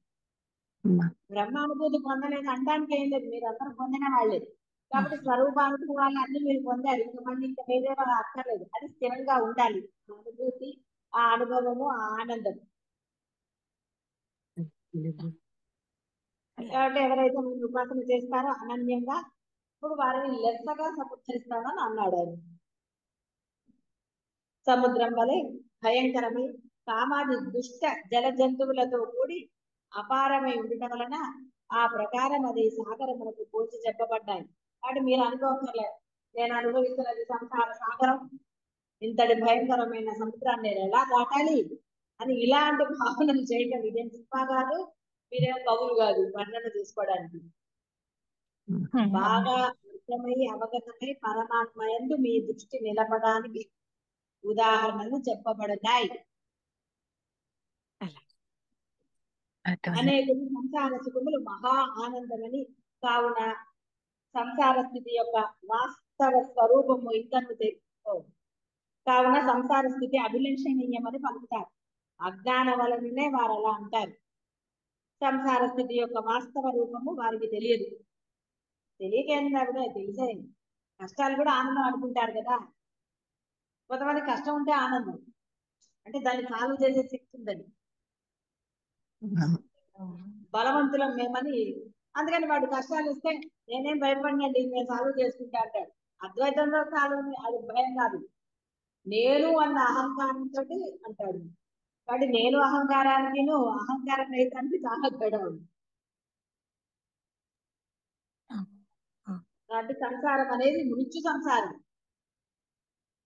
బ్రహ్మ అనుభూతి పొందలేదు అనడానికి ఏం లేదు, మీరు అందరూ పొందిన వాళ్ళే. కాబట్టి స్వరూపానుభవాలు అన్ని మీరు పొందారు, ఇంకా మళ్ళీ ఇంకా వేరే అక్కర్లేదు. అది స్థిరంగా ఉండాలి, ఆ అనుభూతి, ఆ అనుభవము, ఆ ఆనందం. కాబట్టి ఎవరైతే మీరు ఉపాసన చేస్తారో అనన్యంగా, ఇప్పుడు వారిని లెస్సగా సముద్ధరిస్తానని అన్నాడు ఆయన. సముద్రం వలె భయంకరమై కామాది దుష్ట జల జంతువులతో కూడి అపారమై ఉండటం వలన ఆ ప్రకారం అది సాగరములకు పోల్చి చెప్పబడ్డాయి. కాబట్టి మీరు అనుకోకర్లేదు, నేను అనుభవిస్తున్నది సంసార సాగరం, ఇంతటి భయంకరమైన సముద్రాన్ని నేను ఎలా దాటాలి అని ఇలాంటి భావనలు చేయటం ఇదేం సినిమా కాదు, మీరేం కవులు కాదు వర్ణన చేసుకోవడానికి. బాగా అర్థమై అవగతమై పరమాత్మ యందు మీ దృష్టి నిలపడానికి ఉదాహరణలు చెప్పబడతాయి. అనేక సంసార సుఖములు మహా ఆనందమని, కావున సంసార స్థితి యొక్క వాస్తవ స్వరూపము ఇంకను తెలుసుకో. కావున సంసార స్థితి అభిలషణీయమని పలుకుతారు. అజ్ఞానం వలననే వారు అలా అంటారు. సంసార స్థితి యొక్క వాస్తవ రూపము వారికి తెలియదు. తెలియకేందా కూడా తెలిసేది. కష్టాలు కూడా ఆనందం అనుకుంటారు కదా, కొంతమంది కష్టం ఉంటే ఆనందం, అంటే దాన్ని సాల్వ్ చేసే శక్తి ఉందని, బలవంతులం మేమని. అందుకని వాడు కష్టాలు వస్తే నేనేం భయపడినండి, నేను సాల్వ్ చేసుకుంటా అంటాడు. అద్వైతంలో సాల్వ్ అది భయం కాదు, నేను అన్న అహంకారంతో అంటాడు. కాబట్టి నేను అహంకారానికి అహంకారం రహితానికి చాలా తేడా ఉంది. కాబట్టి సంసారం అనేది మృత్యు సంసారం.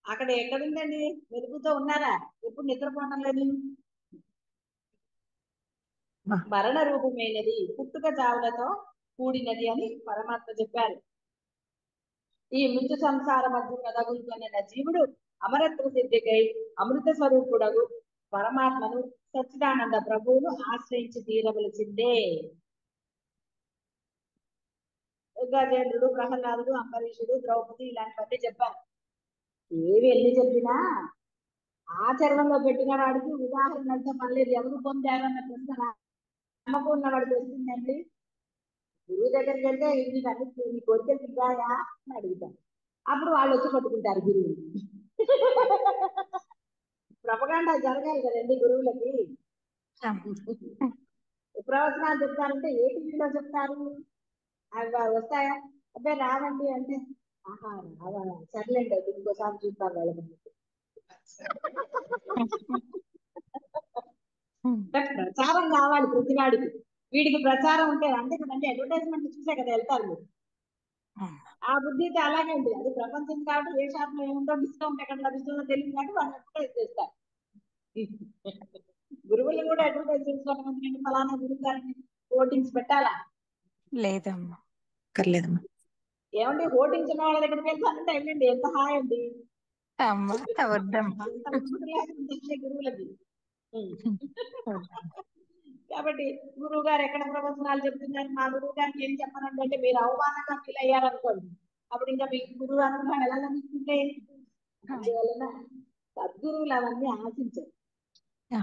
అక్కడ ఎక్కడుందండి? వెలుగుతో ఉన్నారా? ఎప్పుడు నిద్రపోవడం లేదు. మరణ రూపమైనది, పుట్టుక చావులతో కూడినది అని పరమాత్మ చెప్పారు. ఈ మృత్యు సంసార మధ్య కదగులుతున్న జీవుడు అమరత్వ సిద్ధికై అమృత స్వరూపుడగు పరమాత్మను సచ్చిదానంద ప్రభువును ఆశ్రయించి తీరవలసిందే. గజేంద్రుడు, ప్రహ్లాదుడు, అంబరీషుడు, ద్రౌపది ఇలాంటివన్నీ చెప్పారు. ఏవి ఎన్ని చెప్పినా ఆచరణలో పెట్టిన వాడికి ఉదాహరణలతో పర్లేదు. ఎవరు పొందారు అన్న ప్రశ్న నమ్మకం ఉన్నవాడికి వస్తుందండి. గురువు దగ్గరికి వెళ్తే నీ కోరికలు తిరిగాయా అని అడుగుతారు. అప్పుడు వాళ్ళు వచ్చి పట్టుకుంటారు గురువు. ప్రపగాండా జరగాలి కదండి గురువులకి. ప్రవచనాలు చెప్తారంటే ఏ టీవీలో చెప్తారు? అవి వస్తాయా? అబ్బాయి రావండి అంటే, ఆహా రావా, సర్లేండి అది ఇంకోసారి చూస్తాను వాళ్ళకి. ప్రచారం కావాలి ప్రతివాడికి. వీడికి ప్రచారం ఉంటే అంటే కదండి, అడ్వర్టైజ్మెంట్ చూసే కదా వెళ్తారు మీరు. ఆ బుద్ధి అయితే అలాగే ఉంది. అది ప్రపంచం కాబట్టి ఏ షాప్ లో ఏముందో డిస్కౌంట్ ఎక్కడ లభిస్తుందో తెలియదు కాబట్టి వాళ్ళు అడ్వర్టైజ్ చేస్తారు. గురువులు కూడా అడ్వర్టైజ్ చేసుకోవడం ఫలానా గురువు గారిని హోర్డింగ్స్ పెట్టాలా? లేదమ్మా. కర్లేదమ్మా. ఏమండి హోర్డింగ్స్ ఉన్న వాళ్ళ దగ్గరికి వెళ్తానంటే వెళ్ళండి, ఎంత హాయ్ అండి. అమ్మా వద్దమ్మా. ఎంత ఉంటుంది గురువులకి. కాబట్టి గురువు గారు ఎక్కడ ప్రవచనాలు చెప్తున్నారు, మా గురువు గారికి ఏం చెప్పనండి అంటే మీరు అవమానంగా ఫీల్ అయ్యారనుకోండి, అప్పుడు ఇంకా మీకు గురువు అనుభవం ఎలా లభిస్తుంటే. అందువలన సద్గురువులు అవన్నీ ఆశించారు.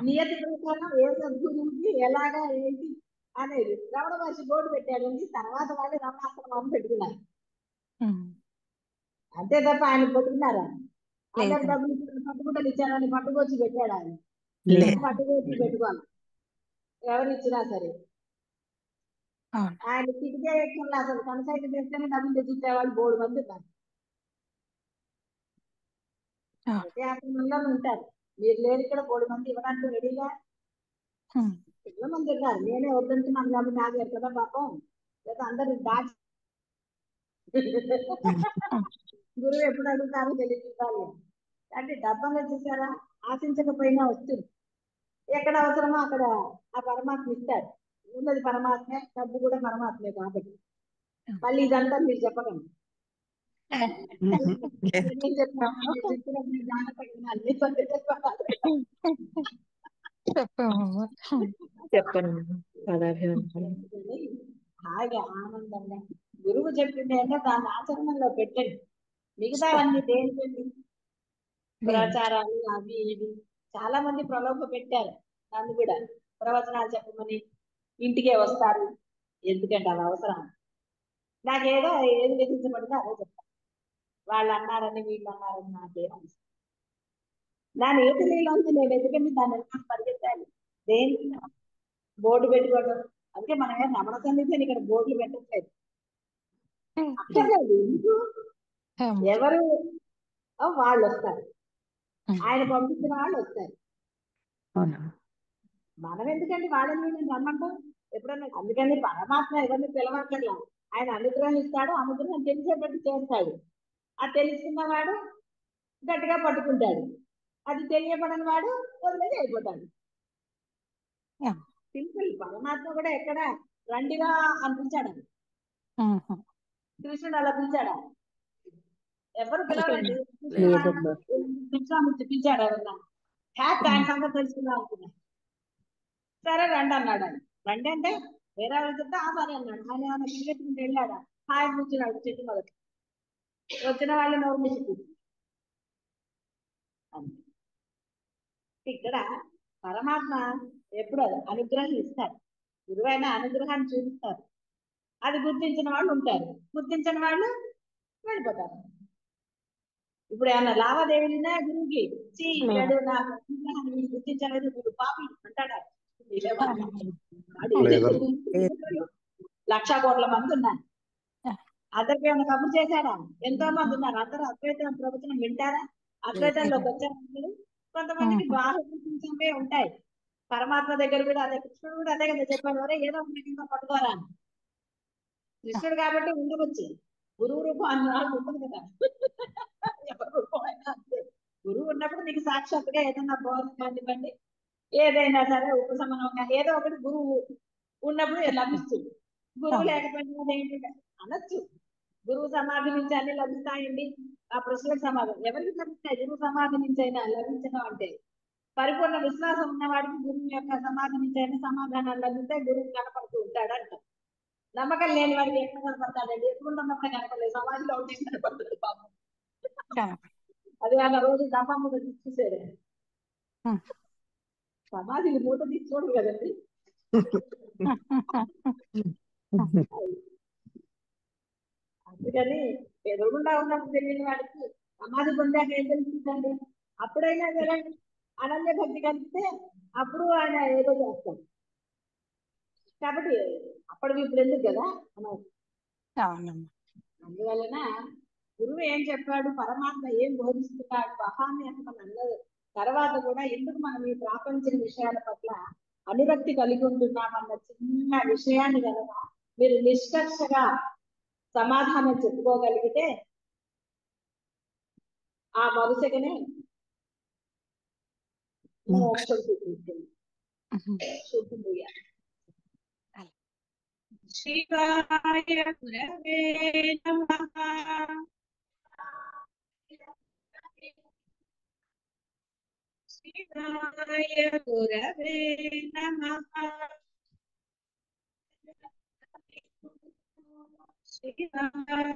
నియతి ప్రకారం ఏ సద్గురువుకి ఎలాగా ఏంటి అనేది రమణ మహర్షి బోర్డు పెట్టాడండి. తర్వాత వాళ్ళు రమణాశ్రమం పెట్టుకున్నారు. అంతే తప్ప ఆయన పెట్టుకున్నారా? అందరు డబ్బులు పట్టుకుంటలు ఇచ్చారని పట్టుకొచ్చి పెట్టాడు ఆయన. పట్టుకొచ్చి పెట్టుకోవాలి ఎవరు ఇచ్చినా సరే. ఆయన కిటికీ ఎక్కడ అసలు కన్సల్ట్ చేస్తేనే డబ్బులు తెచ్చిచ్చేవాళ్ళు 3 మంది ఉన్నారు. ప్రతి ఆశ్రమంలో ఉంటారు. మీరు లేరు ఇక్కడ 3 మంది ఇవ్వడానికి రెడీగా చాలా మంది ఉన్నారు. నేనే వద్దంటున్నాను కాబట్టి నాకు ఎక్కడ పాపం లేదా అందరు దాచి గురువు ఎప్పుడు అడుగుతారో తెలియజేయాలి అంటే డబ్బంగా చూసారా, ఆశించకపోయినా వస్తుంది. ఎక్కడ అవసరమో అక్కడ ఆ పరమాత్మ ఇస్తారు. ఉన్నది పరమాత్మే, డబ్బు కూడా పరమాత్మే. కాబట్టి మళ్ళీ ఇదంతా మీరు చెప్పకండి. హాయిగా ఆనందంగా గురువు చెప్పింది అంటే దాన్ని ఆచరణలో పెట్టండి. మిగతావన్నీ దేనికండి? ప్రచారాలు అవి ఇవి చాలా మంది ప్రలోభ పెట్టారు. నన్ను కూడా ప్రవచనాలు చెప్పమని ఇంటికే వస్తారు. ఎందుకంటే అది అవసరం. నాకేదో ఏది విధించబడితే అదే చెప్తాను. వాళ్ళు అన్నారని వీళ్ళు అన్నారని నాకేం అవసరం. నా నేతలోంచి నేను ఎందుకంటే దాన్ని పరిగెత్తాలి. దేనికి బోర్డు పెట్టుకోవడం? అందుకే మనం ఏం రమణ సన్నిధిని ఇక్కడ బోర్డులు పెట్టట్లేదు. అక్కర్లేదు. ఎందుకు? ఎవరు వాళ్ళు వస్తారు, ఆయన పంపించిన వాళ్ళు వస్తారు. మనం ఎందుకంటే వాళ్ళని వీళ్ళని రమ్మంటాం ఎప్పుడన్నా? అందుకని పరమాత్మ ఎవరిని పిలవక్కర్లా, ఆయన అనుగ్రహం ఇస్తాడు. అనుగ్రహం తెలిసేటట్టు చేస్తాడు. అది తెలుసుకున్నవాడు గట్టిగా పట్టుకుంటాడు, అది తెలియబడిన వాడు వదిలేసి అయిపోతాడు. సింపుల్. పరమాత్మ కూడా ఎక్కడ రండిగా అనిపించాడు. కృష్ణుడు అలా పిలిచాడా? ఎవరు పిలవరండి. కృష్ణామూర్తి పిలిచాడు ఎవరన్నా? హ్యాపీ ఆయన సంగతి తెలుసుకుందాం అనుకున్నా. సరే రండి అన్నాడు. ఆయన రండి అంటే వేరే వాళ్ళు చెప్తే ఆ సరే అన్నాడు. ఆయన ఏమైనా పిల్లెట్టుకుంటూ వెళ్ళాడా? హాయి కూర్చున్నాడు చెట్టు మొదటి. వచ్చిన వాళ్ళు నవ్వు మూసి కూర్చుని. ఇక్కడ పరమాత్మ ఎప్పుడు అనుగ్రహం ఇస్తారు. గురువైన అనుగ్రహాన్ని చూపిస్తారు. అది గుర్తించిన వాళ్ళు ఉంటారు, గుర్తించిన వాళ్ళు వెళ్ళిపోతారు. ఇప్పుడు ఏమన్నా లావాదేవీలున్నా గురువుకి వీడు నాకు అనుగ్రహాన్ని వీడు గుర్తించలేదు, వీడు పాపి అంటాడా? 1,00,000 కోట్ల మంది ఉన్నారు. అందరికి ఏమైనా కబుర్ చేశాడా? ఎంతో మంది ఉన్నారు. అందరూ అద్వైతం ప్రవచనం వింటారా? అద్వైతంలోకి వచ్చారు అందరూ. కొంతమందికి బాహ్య ప్రపంచమే ఉంటాయి. పరమాత్మ దగ్గర కూడా అదే, కృష్ణుడు కూడా అదే కదా చెప్పాడు, ఒరే ఏదో ఒకటి కింద పట్టుకోరా అని. కృష్ణుడు కాబట్టి ఉండవచ్చు, గురువు రూపం అన్న వాళ్ళు ఉంటుంది కదా. ఎవరి రూపం అయినా అంతే. గురువు ఉన్నప్పుడు నీకు సాక్షాత్తుగా ఏదైనా బోధన కానివ్వండి, ఏదైనా సరే ఉపశమనంగా ఏదో ఒకటి గురువు ఉన్నప్పుడు లభిస్తుంది. గురువు లేకపోయినా అదేంటంటే అనొచ్చు, గురువు సమాధి నుంచి అన్ని లభిస్తాయండి. ఆ ప్రశ్నలకు సమాధానం ఎవరికి లభిస్తాయి? గురువు సమాధి నుంచి అయినా లభించడం అంటే పరిపూర్ణ విశ్వాసం ఉన్నవాడికి గురువు యొక్క సమాధి నుంచి అయినా సమాధానాలు లభిస్తే గురువు కనపడుతూ ఉంటాడు అంట. నమ్మకం లేని వాడికి ఎక్కడ కనపడతాడండి? ఎప్పుడున్నప్పుడు కనపడలేదు, సమాధిలో ఉంటే కనపడుతుంది పాపం. అది వాళ్ళ రోజు డబ్బా మూట తీసుకుసేది. సమాధిని మూట తీసుకోడు కదండి. అందుకని ఎదురుగుండా ఉన్నప్పుడు తెలియని వాడికి సమాధి పొందాక ఏం తెలుస్తుందండి? అప్పుడైనా సరే అనన్య భక్తి కలిగితే అప్పుడు ఆయన ఏదో చేస్తాడు. కాబట్టి అప్పటికి ఇప్పుడు ఎందుకు కదా మనం. అందువలన గురువు ఏం చెప్పాడు, పరమాత్మ ఏం బోధిస్తున్నాడు, మహాన్ని మనం అన్నది తర్వాత కూడా ఎందుకు మనం ఈ ప్రాపంచిక విషయాల పట్ల అనురక్తి కలిగి ఉంటున్నామన్న చిన్న విషయాన్ని కనుక మీరు నిష్కర్షగా సమాధానం చెప్పుకోగలిగితే ఆ మరుసగనే మోక్షం చూపిస్తుంది. శివాయ గురవే నమః. శివాయ గురవే నమః. శివాయ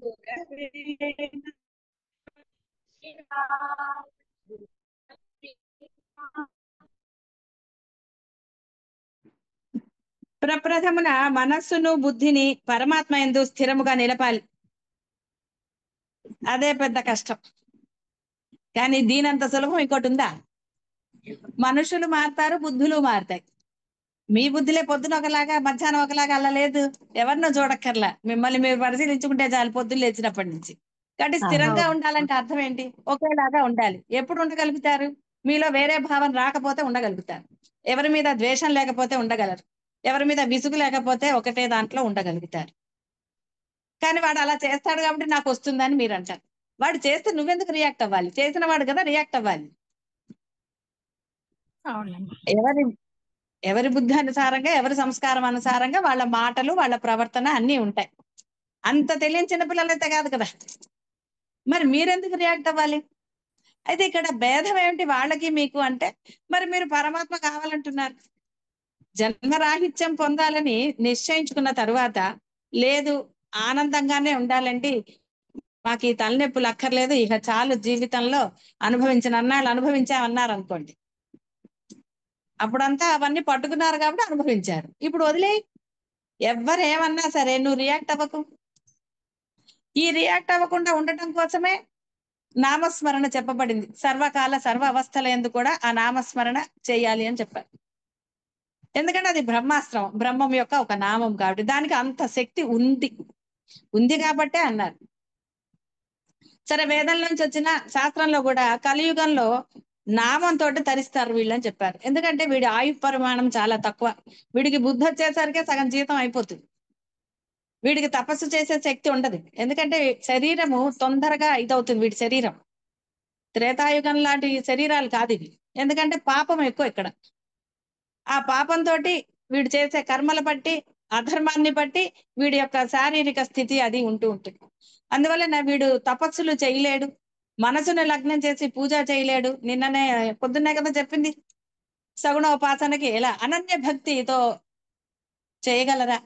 గురవే నమః. ప్రప్రథమున మనస్సును బుద్ధిని పరమాత్మ యందు స్థిరముగా నిలపాలి. అదే పెద్ద కష్టం. కానీ దీనంత సులభం ఇంకోటి ఉందా? మనుషులు మారుతారు, బుద్ధులు మారుతాయి. మీ బుద్ధిలే పొద్దున ఒకలాగా మధ్యాహ్నం ఒకలాగా అలా లేదు. ఎవరినో చూడక్కర్లా, మిమ్మల్ని మీరు పరిశీలించుకుంటే చాలు పొద్దున్న లేచినప్పటి నుంచి. కాబట్టి స్థిరంగా ఉండాలంటే అర్థం ఏంటి? ఒకేలాగా ఉండాలి. ఎప్పుడు ఉండగలుగుతారు? మీలో వేరే భావం రాకపోతే ఉండగలుగుతారు. ఎవరి మీద ద్వేషం లేకపోతే ఉండగలరు. ఎవరి మీద విసుగు లేకపోతే ఒకటే దాంట్లో ఉండగలుగుతారు. కానీ వాడు అలా చేస్తాడు కాబట్టి నాకు వస్తుందని మీరు అంటారు. వాడు చేస్తే నువ్వెందుకు రియాక్ట్ అవ్వాలి? చేసిన వాడు కదా రియాక్ట్ అవ్వాలి. ఎవరి బుద్ధి అనుసారంగా, ఎవరి సంస్కారం అనుసారంగా వాళ్ళ మాటలు, వాళ్ళ ప్రవర్తన అన్నీ ఉంటాయి. అంత తెలియని చిన్నపిల్లలైతే కాదు కదా. మరి మీరెందుకు రియాక్ట్ అవ్వాలి? అయితే ఇక్కడ భేదం ఏమిటి వాళ్ళకి మీకు అంటే, మరి మీరు పరమాత్మ కావాలంటున్నారు. జన్మరాహిత్యం పొందాలని నిశ్చయించుకున్న తరువాత లేదు, ఆనందంగానే ఉండాలండి, మాకు ఈ తలనొప్పులు అక్కర్లేదు, ఇక చాలు, జీవితంలో అనుభవించిన అన్నాళ్ళు అనుభవించామన్నారు అనుకోండి. అప్పుడంతా అవన్నీ పట్టుకున్నారు కాబట్టి అనుభవించారు. ఇప్పుడు వదిలే, ఎవరేమన్నా సరే నువ్వు రియాక్ట్ అవ్వకు. ఈ రియాక్ట్ అవ్వకుండా ఉండటం కోసమే నామస్మరణ చెప్పబడింది. సర్వకాల సర్వ అవస్థల యందు కూడా ఆ నామస్మరణ చేయాలి అని చెప్పారు. ఎందుకంటే అది బ్రహ్మాస్త్రం, బ్రహ్మం యొక్క ఒక నామం కాబట్టి దానికి అంత శక్తి ఉంది కాబట్టే అన్నారు. సరే, వేదంలోంచి వచ్చిన శాస్త్రంలో కూడా కలియుగంలో నామంతో తరిస్తారు వీళ్ళని చెప్పారు. ఎందుకంటే వీడి ఆయు పరిమాణం చాలా తక్కువ. వీడికి బుద్ధి వచ్చేసరికి సగం జీవితం అయిపోతుంది. వీడికి తపస్సు చేసే శక్తి ఉండదు. ఎందుకంటే శరీరము తొందరగా ఇదవుతుంది. వీడి శరీరం త్రేతాయుగం లాంటి శరీరాలు కాదు ఇవి. ఎందుకంటే పాపం ఎక్కువ ఇక్కడ. ఆ పాపంతో వీడు చేసే కర్మల బట్టి, అధర్మాన్ని బట్టి వీడి యొక్క శారీరక స్థితి అది ఉంటుంది. అందువల్ల వీడు తపస్సులు చేయలేడు, మనసును లగ్నం చేసి పూజ చేయలేడు. నిన్ననే పొద్దున్నే కదా చెప్పింది, సగుణోపాసనకి ఎలా అనన్య భక్తితో చేయగలరా?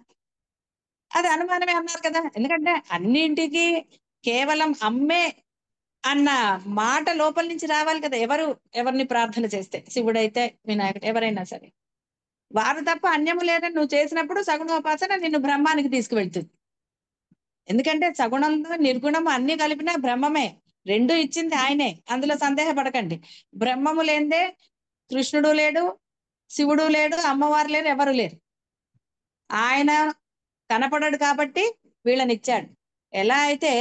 అది అనుమానమే అన్నారు కదా. ఎందుకంటే అన్నింటికి కేవలం అమ్మే అన్న మాట లోపల నుంచి రావాలి కదా. ఎవరిని ప్రార్థన చేస్తే, శివుడైతే వినాయకుడు, ఎవరైనా సరే వారు తప్ప అన్యము లేదని నువ్వు చేసినప్పుడు సగుణోపాసన నిన్ను బ్రహ్మానికి తీసుకువెళ్తుంది. ఎందుకంటే సగుణంలో నిర్గుణం అన్ని కలిపినా బ్రహ్మమే. రెండు ఇచ్చింది ఆయనే, అందులో సందేహపడకండి. బ్రహ్మము లేదే కృష్ణుడు లేడు, శివుడు లేడు, అమ్మవారు లేరు, ఎవరు లేరు. ఆయన కనపడడు కాబట్టి వీళ్ళని ఇచ్చాడు. ఎలా అయితే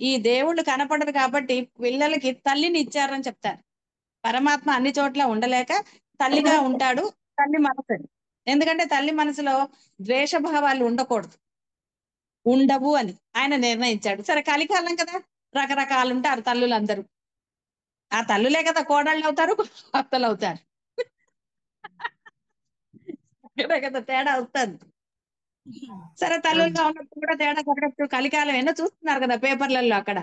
ఈ దేవుళ్ళు కనపడరు కాబట్టి పిల్లలకి తల్లిని ఇచ్చారని చెప్తారు. పరమాత్మ అన్ని చోట్ల ఉండలేక తల్లిగా ఉంటాడు. తల్లి మనసు, ఎందుకంటే తల్లి మనసులో ద్వేషభావాలు ఉండకూడదు, ఉండవు అని ఆయన నిర్ణయించాడు. సరే కలికాలం కదా, రకరకాలు ఉంటారు తల్లులందరూ. ఆ తల్లులే కదా కోడళ్ళు అవుతారు, అత్తలు అవుతారు. అక్కడే కదా తేడా అవుతుంది. సరే తల్లులుగా ఉన్నప్పుడు కూడా తేడా కొట్టచ్చు. కలికాలం ఎన్నో చూస్తున్నారు కదా పేపర్లలో అక్కడ.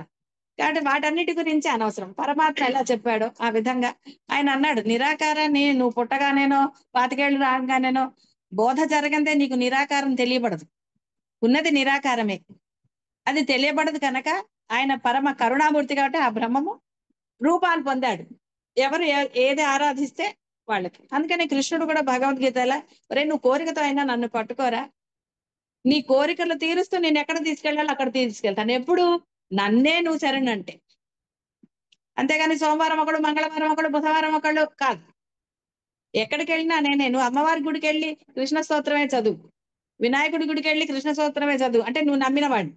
కాబట్టి వాటన్నిటి గురించి అనవసరం. పరమాత్మ ఎలా చెప్పాడో ఆ విధంగా ఆయన అన్నాడు, నిరాకారాన్ని నువ్వు పుట్టగానేనో 25 ఏళ్ళు రాగానేనో బోధ జరగందే నీకు నిరాకారం తెలియబడదు. ఉన్నది నిరాకారమే, అది తెలియబడదు కనుక ఆయన పరమ కరుణామూర్తి కాబట్టి ఆ బ్రహ్మము రూపాన్ని పొందాడు. ఎవరు ఏది ఆరాధిస్తే వాళ్ళకి. అందుకని కృష్ణుడు కూడా భగవద్గీతలో, ఒరే నువ్వు కోరికతో అయినా నన్ను పట్టుకోరా, నీ కోరికలు తీరుస్తూ నేను ఎక్కడ తీసుకెళ్ళాలో అక్కడ తీసుకెళ్తాను, ఎప్పుడు నన్నే నువ్వు శరణంటే. అంతేగాని సోమవారం ఒకడు, మంగళవారం ఒకడు, బుధవారం ఒకళ్ళు కాదు. ఎక్కడికి వెళ్ళినా నేనే. నువ్వు అమ్మవారి గుడికి వెళ్ళి కృష్ణ స్తోత్రమే చదువు, వినాయకుడి గుడికి వెళ్ళి కృష్ణ స్తోత్రమే చదువు అంటే నువ్వు నమ్మిన వాడిని.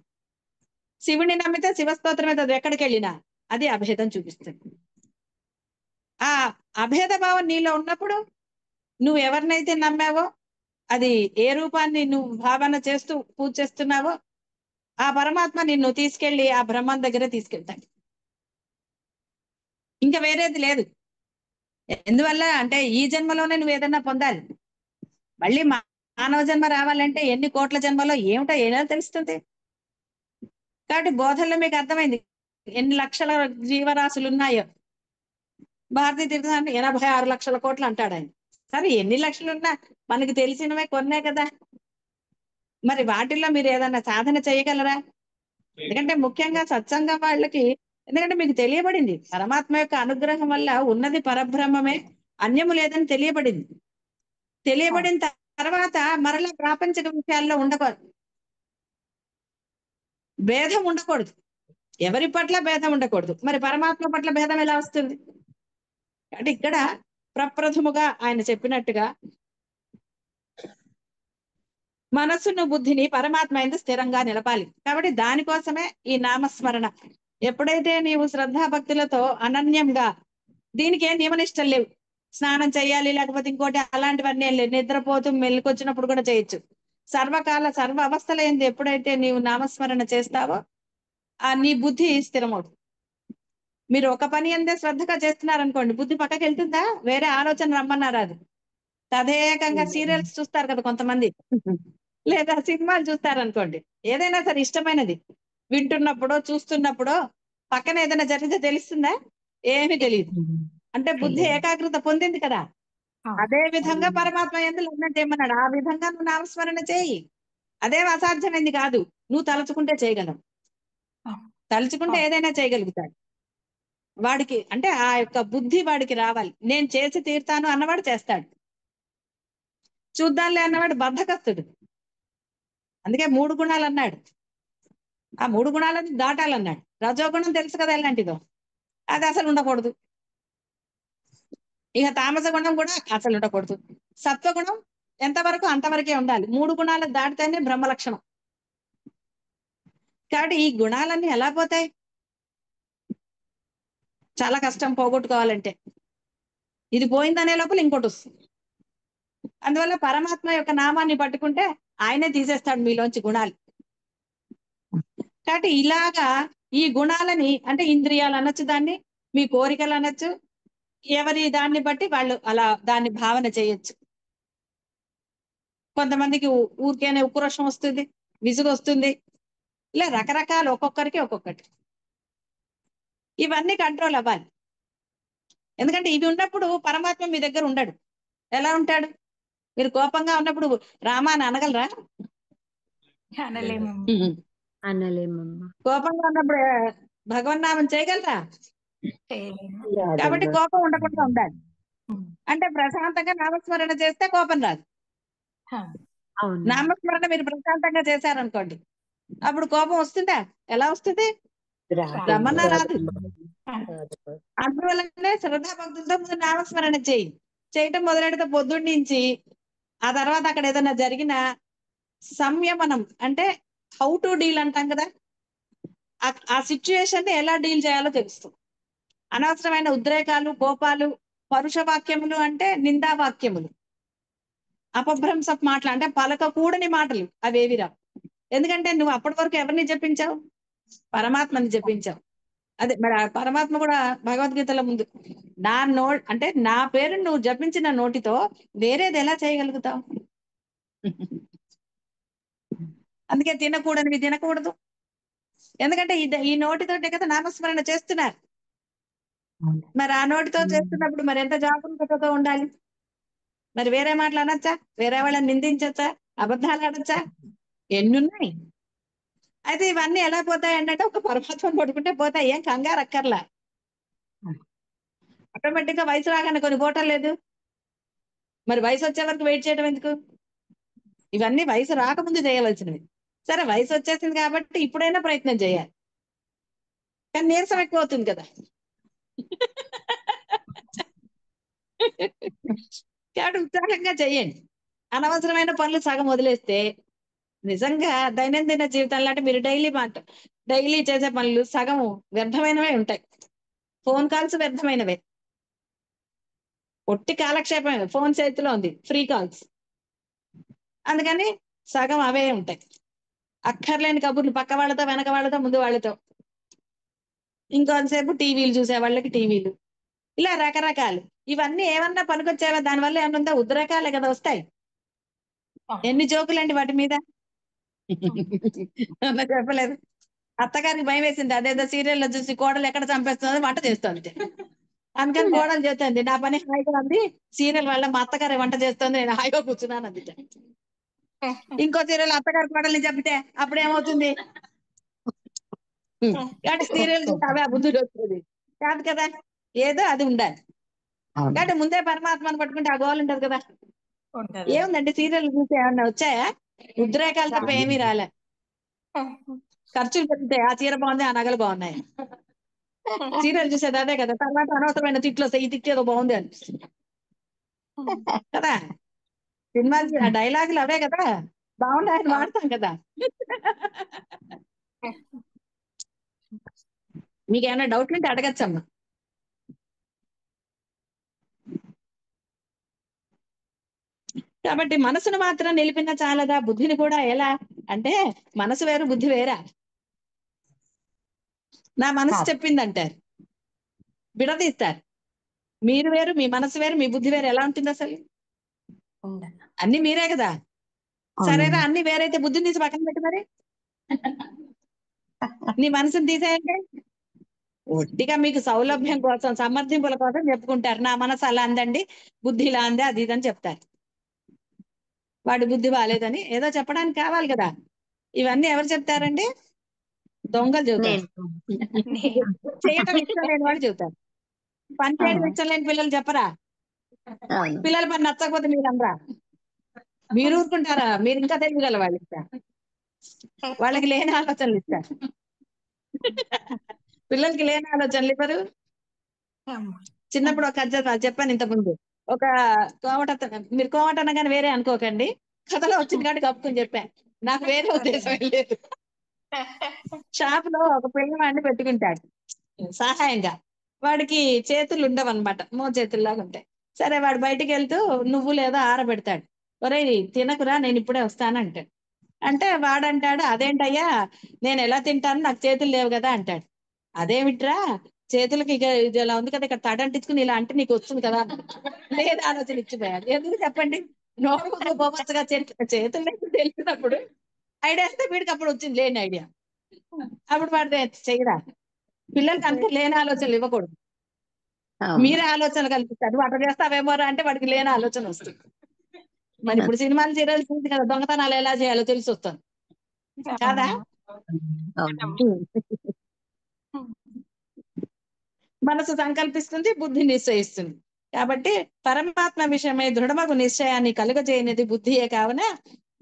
శివుని నమ్మితే శివస్తోత్రమే చదువు ఎక్కడికి వెళ్ళినా. అది అభేదం చూపిస్తుంది. ఆ అభేద భావం నీలో ఉన్నప్పుడు నువ్వు ఎవరినైతే నమ్మావో, అది ఏ రూపాన్ని నువ్వు భావన చేస్తూ పూజ చేస్తున్నావో ఆ పరమాత్మ నిన్ను తీసుకెళ్లి ఆ బ్రహ్మం దగ్గర తీసుకెళ్తాడు. ఇంకా వేరేది లేదు. ఎందువల్ల అంటే ఈ జన్మలోనే నువ్వు ఏదన్నా పొందాలి. మళ్ళీ మానవ జన్మ రావాలంటే ఎన్ని కోట్ల జన్మలో ఏమిటో ఎలా తెలుస్తుంది. కాబట్టి బోధనలో మీకు అర్థమైంది ఎన్ని లక్షల జీవరాశులు ఉన్నాయో. భారతీ తీర్థం 86 లక్షల కోట్లు అంటాడు ఆయన. సరే ఎన్ని లక్షలున్నా మనకి తెలిసినవే కొన్నే కదా. మరి వాటిల్లో మీరు ఏదన్నా సాధన చేయగలరా? ఎందుకంటే ముఖ్యంగా సత్సంగం వాళ్ళకి, ఎందుకంటే మీకు తెలియబడింది పరమాత్మ యొక్క అనుగ్రహం వల్ల ఉన్నది పరబ్రహ్మమే, అన్యము లేదని తెలియబడింది. తెలియబడిన తర్వాత మరలా ప్రాపంచిక విషయాల్లో ఉండకూడదు, భేదం ఉండకూడదు, ఎవరి పట్ల భేదం ఉండకూడదు. మరి పరమాత్మ పట్ల భేదం ఎలా వస్తుంది? అంటే ఇక్కడ ప్రప్రథముగా ఆయన చెప్పినట్టుగా మనస్సును బుద్ధిని పరమాత్మ యందు స్థిరంగా నిలపాలి. కాబట్టి దానికోసమే ఈ నామస్మరణ. ఎప్పుడైతే నీవు శ్రద్ధాభక్తులతో అనన్యంగా, దీనికి ఏం నియమనిష్టలు లేవు, స్నానం చేయాలి లేకపోతే ఇంకోటి అలాంటివన్నీ లేవు, నిద్రపోతూ మెల్లుకొచ్చినప్పుడు కూడా చేయొచ్చు. సర్వకాల సర్వ అవస్థల యందు ఎప్పుడైతే నీవు నామస్మరణ చేస్తావో ఆ నీ బుద్ధి స్థిరమవుతుంది. మీరు ఒక పని అందే శ్రద్ధగా చేస్తున్నారనుకోండి, బుద్ధి పక్కకి వెళ్తుందా? వేరే ఆలోచన రమ్మన్నారు అది తదేకంగా సీరియల్స్ చూస్తారు కదా కొంతమంది, లేదా సినిమాలు చూస్తారనుకోండి, ఏదైనా సరే ఇష్టమైనది వింటున్నప్పుడో చూస్తున్నప్పుడో పక్కన ఏదైనా జరిగితే తెలుస్తుందా? ఏమీ తెలియదు. అంటే బుద్ధి ఏకాగ్రత పొందింది కదా. అదే విధంగా పరమాత్మ యందు లగ్నం చేయమన్నాడు. ఆ విధంగా నువ్వు నామస్మరణ చేయి. అదేం అసాధ్యమైంది కాదు, నువ్వు తలుచుకుంటే చేయగలవు. తలుచుకుంటే ఏదైనా చేయగలుగుతాడు. వాడికి అంటే ఆ యొక్క బుద్ధి వాడికి రావాలి. నేను చేసి తీరుతాను అన్నవాడు చేస్తాడు, చూద్దాంలే అన్నవాడు బద్ధకస్తుడు. అందుకే 3 గుణాలు అన్నాడు. ఆ 3 గుణాలని దాటాలన్నాడు. రజోగుణం తెలుసు కదా ఎలాంటిదో, అది అసలు ఉండకూడదు. ఇక తామస గుణం కూడా అసలు ఉండకూడదు. సత్వగుణం ఎంతవరకు అంతవరకే ఉండాలి. 3 గుణాలు దాటితేనే బ్రహ్మ లక్షణం. కాబట్టి ఈ గుణాలన్నీ ఎలా పోతాయి? చాలా కష్టం పోగొట్టుకోవాలంటే. ఇది పోయిందనే లోపల ఇంకోటి వస్తుంది. అందువల్ల పరమాత్మ యొక్క నామాన్ని పట్టుకుంటే ఆయనే తీసేస్తాడు మీలోంచి గుణాలు. కాబట్టి ఇలాగా ఈ గుణాలని, అంటే ఇంద్రియాలు అనొచ్చు, దాన్ని మీ కోరికలు అనొచ్చు, ఎవరి దాన్ని బట్టి వాళ్ళు అలా దాన్ని భావన చేయొచ్చు. కొంతమందికి ఊరికేనే ఉక్రోషం వస్తుంది, విసుగు వస్తుంది, ఇలా రకరకాలు, ఒక్కొక్కరికి ఒక్కొక్కటి. ఇవన్నీ కంట్రోల్ అవ్వాలి. ఎందుకంటే ఇవి ఉన్నప్పుడు పరమాత్మ మీ దగ్గర ఉండడు. ఎలా ఉంటాడు? మీరు కోపంగా ఉన్నప్పుడు రామా అని అనగలరా? అనలేము. అనలేమమ్మా. కోపంగా ఉన్నప్పుడు భగవన్నామం చేయగలరా? చేయలేము. కాబట్టి కోపం ఉండకుండా ఉండాలి. అంటే ప్రశాంతంగా నామస్మరణ చేస్తే కోపం రాదు. అవును. నామస్మరణ మీరు ప్రశాంతంగా చేశారనుకోండి, అప్పుడు కోపం వస్తుందా? ఎలా వస్తుంది? రమ్మన్నా రాదు. అందువల్లనే శ్రద్ధాభక్తులతో ముందు నామస్మరణ చేయటం మొదలెడితే పొద్దున్న నుంచి ఆ తర్వాత అక్కడ ఏదైనా జరిగిన సంయమనం, అంటే హౌ టు డీల్ అంటాం కదా, ఆ సిచ్యుయేషన్ ని ఎలా డీల్ చేయాలో తెలుస్తుంది. అనవసరమైన ఉద్రేకాలు, కోపాలు, పరుష వాక్యములు అంటే నిందా వాక్యములు, అపభ్రంశపు మాటలు అంటే పలకకూడని మాటలు అవేవి రావు. ఎందుకంటే నువ్వు అప్పటి వరకు ఎవరిని జపించావు? పరమాత్మని జపించావు. అదే మరి ఆ పరమాత్మ కూడా భగవద్గీతలో ముందు అంటే నా పేరు నువ్వు జపించిన నోటితో వేరేది ఎలా చేయగలుగుతావు? అందుకే తినకూడనివి తినకూడదు. ఎందుకంటే ఈ నోటితోటే కదా నామస్మరణ చేస్తున్నారు. మరి ఆ నోటితో చేస్తున్నప్పుడు మరి ఎంత జాగ్రత్తతో ఉండాలి? మరి వేరే మాటలు అనొచ్చా? వేరే వాళ్ళని నిందించొచ్చా? అబద్ధాలు ఆడొచ్చా? ఎన్నున్నాయి. అయితే ఇవన్నీ ఎలా పోతాయి అంటే ఒక పరమాత్మను పడుకుంటే పోతాయి. ఏం కంగారు అక్కర్లా. ఆటోమేటిక్ గా వయసు రాగానే కొన్ని పోవటం లేదు. మరి వయసు వచ్చే వరకు వెయిట్ చేయడం ఎందుకు? ఇవన్నీ వయసు రాకముందు చేయవలసినవి. సరే వయసు వచ్చేసింది కాబట్టి ఇప్పుడైనా ప్రయత్నం చేయాలి. కానీ నీరసం ఎక్కువ అవుతుంది కదా. కాబట్టి ఉత్సాహంగా చెయ్యండి. అనవసరమైన పనులు సగం వదిలేస్తే నిజంగా దైనందిన జీవితంలో అంటే మీరు డైలీ చేసే పనులు సగం వ్యర్థమైనవే ఉంటాయి. ఫోన్ కాల్స్ వ్యర్థమైనవే, ఒట్టి కాలక్షేపమే. ఫోన్ చేతిలో ఉంది, ఫ్రీ కాల్స్, అందుకని సగం అవే ఉంటాయి. అక్కర్లేని కబుర్లు పక్క వాళ్ళతో, వెనక వాళ్ళతో, ముందు వాళ్ళతో, ఇంకొంతసేపు టీవీలు చూసే వాళ్ళకి టీవీలు, ఇలా రకరకాలు. ఇవన్నీ ఏమన్నా పనికొచ్చేవా? దానివల్ల ఏమన్నా ఉద్రేకాలే కదా వస్తాయి. ఎన్ని జోకులండి వాటి మీద. అలా చెప్పలేదు. అత్తగారికి భయం వేసింది, అదేదో సీరియల్లో చూసి కోడలు ఎక్కడ చంపేస్తుందో వంట చేస్తుంది. అందుకని కోడలు చేస్తుంది, నా పని హాయిగా ఉంది, సీరియల్ వల్ల మా అత్తగారి వంట చేస్తుంది, నేను హాయిగా కూర్చున్నాను అంది. ఇంకో సీరియల్ అత్తగారి కోడల్ని చంపితే అప్పుడేమవుతుంది? కాబట్టి సీరియల్ చూసి అవే బుద్ధులు వస్తుంది కాదు కదా. ఏదో అది ఉండాలి. కాబట్టి ముందే పరమాత్మను పట్టుకుంటే ఆ గోల్ ఉంటది కదా. ఏముందండి సీరియల్ చూసి ఏమన్నా వచ్చాయా? ఉద్రేకాలు తప్ప ఏమీ రాలే. ఖర్చులు పెరిగితే ఆ చీర బాగుంది, ఆ నగలు బాగున్నాయి. సీరియల్ చూసేది అదే కదా. తర్వాత అనవసరమైన తిట్లు వస్తాయి, ఈ తిట్లు ఏదో బాగుంది అనిపిస్తుంది కదా. సినిమాలు ఆ డైలాగులు అవే కదా, బాగున్నాయని వాడతాం కదా. మీకు ఏమైనా డౌట్లు ఉంటే అడగచ్చమ్మా. కాబట్టి మనసును మాత్రం నిలిపిన చాలదా, బుద్ధిని కూడా ఎలా అంటే మనసు వేరు బుద్ధి వేరా? నా మనసు చెప్పిందంటారు, విడదీస్తారు. మీరు వేరు, మీ మనసు వేరు, మీ బుద్ధి వేరు. ఎలా ఉంటుంది అసలు? అన్ని మీరే కదా. సరేనా, అన్ని వేరైతే బుద్ధిని తీసి పక్కన పెట్టి మరి నీ మనసుని తీసేయండి. ఒట్టిగా మీకు సౌలభ్యం కోసం, సమర్థింపుల కోసం చెప్పుకుంటారు. నా మనసు అలా అందండి, బుద్ధి ఇలా అందే, అది ఇదని చెప్తారు. వాడి బుద్ధి బాగాలేదని ఏదో చెప్పడానికి కావాలి కదా. ఇవన్నీ ఎవరు చెప్తారండి? దొంగలు చెబుతారు. చేయటం ఇష్టం లేని వాళ్ళు చెబుతారు. పని చేయడం ఇష్టం లేని పిల్లలు చెప్పరా? పిల్లల పని నచ్చకపోతే మీరు అనరా? మీరు ఊరుకుంటారా? మీరు ఇంకా తెలియగల వాళ్ళు ఇస్తారు. వాళ్ళకి లేని ఆలోచనలు ఇస్తారు. పిల్లలకి లేని ఆలోచనలు ఇవ్వరు. చిన్నప్పుడు ఒక కథ చెప్పాను ఇంతకుముందు. ఒక కోమట, మీరు కోమట అనగానే వేరే అనుకోకండి, కథలో వచ్చింది కాబట్టి కప్పుకొని చెప్పాను, నాకు వేరే ఉద్దేశం ఏం లేదు. షాప్ లో ఒక పిల్లవాడిని పెట్టుకుంటాడు సహాయంగా. వాడికి చేతులు ఉండవన్నమాట, మో చేతుల్లాగా ఉంటాయి. సరే వాడు బయటికి వెళ్తూ నువ్వు లేదా ఆరబెడతాడు. ఒరేయ్ తినకురా, నేను ఇప్పుడే వస్తానంటాడు. అంటే వాడంటాడు, అదేంటయ్యా నేను ఎలా తింటాను, నాకు చేతులు లేవు కదా అంటాడు. అదేమిట్రా, చేతులకి ఇక ఇది ఇలా ఉంది కదా, ఇక్కడ తడంటించుకుని ఇలా అంటే నీకు వస్తుంది కదా అన్నాడు. లేదా ఆలోచన ఇచ్చిపోయాడు. ఎందుకు చెప్పండి? నోరు బొమ్మచ్చగా చేతులు లేక తెలిసినప్పుడు ఐడియా వస్తే వీడికి అప్పుడు వచ్చింది లేని ఐడియా. అప్పుడు వాడు చెయ్యరా? పిల్లలకి అంతే లేని ఆలోచనలు ఇవ్వకూడదు. మీరే ఆలోచనలు కల్పిస్తారు. నువ్వు అట్లా చేస్తావేమోరా అంటే వాడికి లేని ఆలోచన వస్తుంది. మరి ఇప్పుడు సినిమాలు సీరియల్స్ చూసి కదా దొంగతనాలు ఎలా చేయాలో తెలిసి వస్తుంది కాదా. మనసు సంకల్పిస్తుంది, బుద్ధి నిశ్చయిస్తుంది. కాబట్టి పరమాత్మ విషయమై దృఢమగు నిశ్చయాన్ని కలుగజేయనిది బుద్ధియే కావున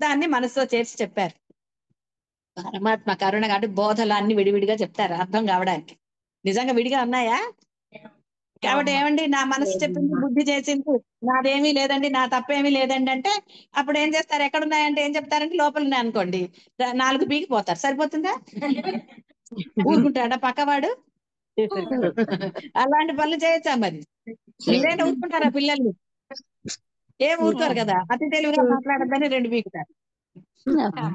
దాన్ని మనసులో చేర్చి చెప్పారు. పరమాత్మ కరుణ కాబట్టి బోధలు అన్ని విడివిడిగా చెప్తారు అర్థం కావడానికి. నిజంగా విడిగా ఉన్నాయా? కాబట్టి ఏమండి, నా మనసు చెప్పింది, బుద్ధి చేసింది, నాదేమీ లేదండి, నా తప్పేమీ లేదండి అంటే అప్పుడు ఏం చేస్తారు? ఎక్కడున్నాయంటే ఏం చెప్తారంటే లోపల ఉన్నాయి అనుకోండి, 4 పీకి పోతారు. సరిపోతుందా? ఊరుకుంటాడా పక్కవాడు? అలాంటి పనులు చేయొచ్చా మరి? మీరైనా ఊరుకుంటారా పిల్లల్ని? ఏం ఊరుకోరు కదా. అతి తెలివిగా మాట్లాడద్దని 2 పీకుతారు.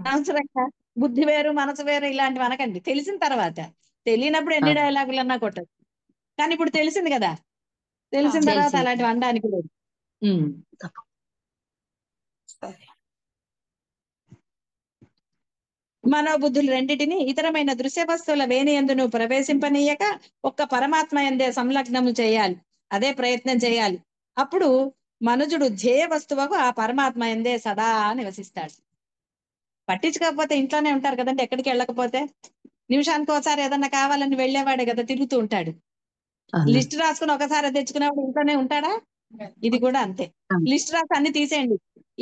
అనవసరంగా బుద్ధి వేరు మనసు వేరు ఇలాంటివి అనకండి. తెలిసిన తర్వాత. తెలియనప్పుడు ఎన్ని డైలాగులు అన్నా కొట్టదు. కానీ ఇప్పుడు తెలిసింది కదా. తెలిసిన తర్వాత అలాంటివి అనడానికి లేదు. సరే. మనోబుద్ధులు రెండిటిని ఇతరమైన దృశ్య వస్తువుల వేనియందును ప్రవేశింపనీయక ఒక్క పరమాత్మ యందే సంలగ్నము చేయాలి. అదే ప్రయత్నం చేయాలి. అప్పుడు మనుజుడు ధ్యేయ వస్తువుకు ఆ పరమాత్మ యందే సదా నివసిస్తాడు. పట్టించుకోకపోతే ఇంట్లోనే ఉంటారు కదండి. ఎక్కడికి వెళ్ళకపోతే నిమిషానికి ఒకసారి ఏదన్నా కావాలని వెళ్ళేవాడే కదా, తిరుగుతూ ఉంటాడు. లిస్ట్ రాసుకుని ఒకసారి తెచ్చుకునేవాడు ఇంట్లోనే ఉంటాడా? ఇది కూడా అంతే. లిస్ట్ రాసి అన్ని తీసేయండి.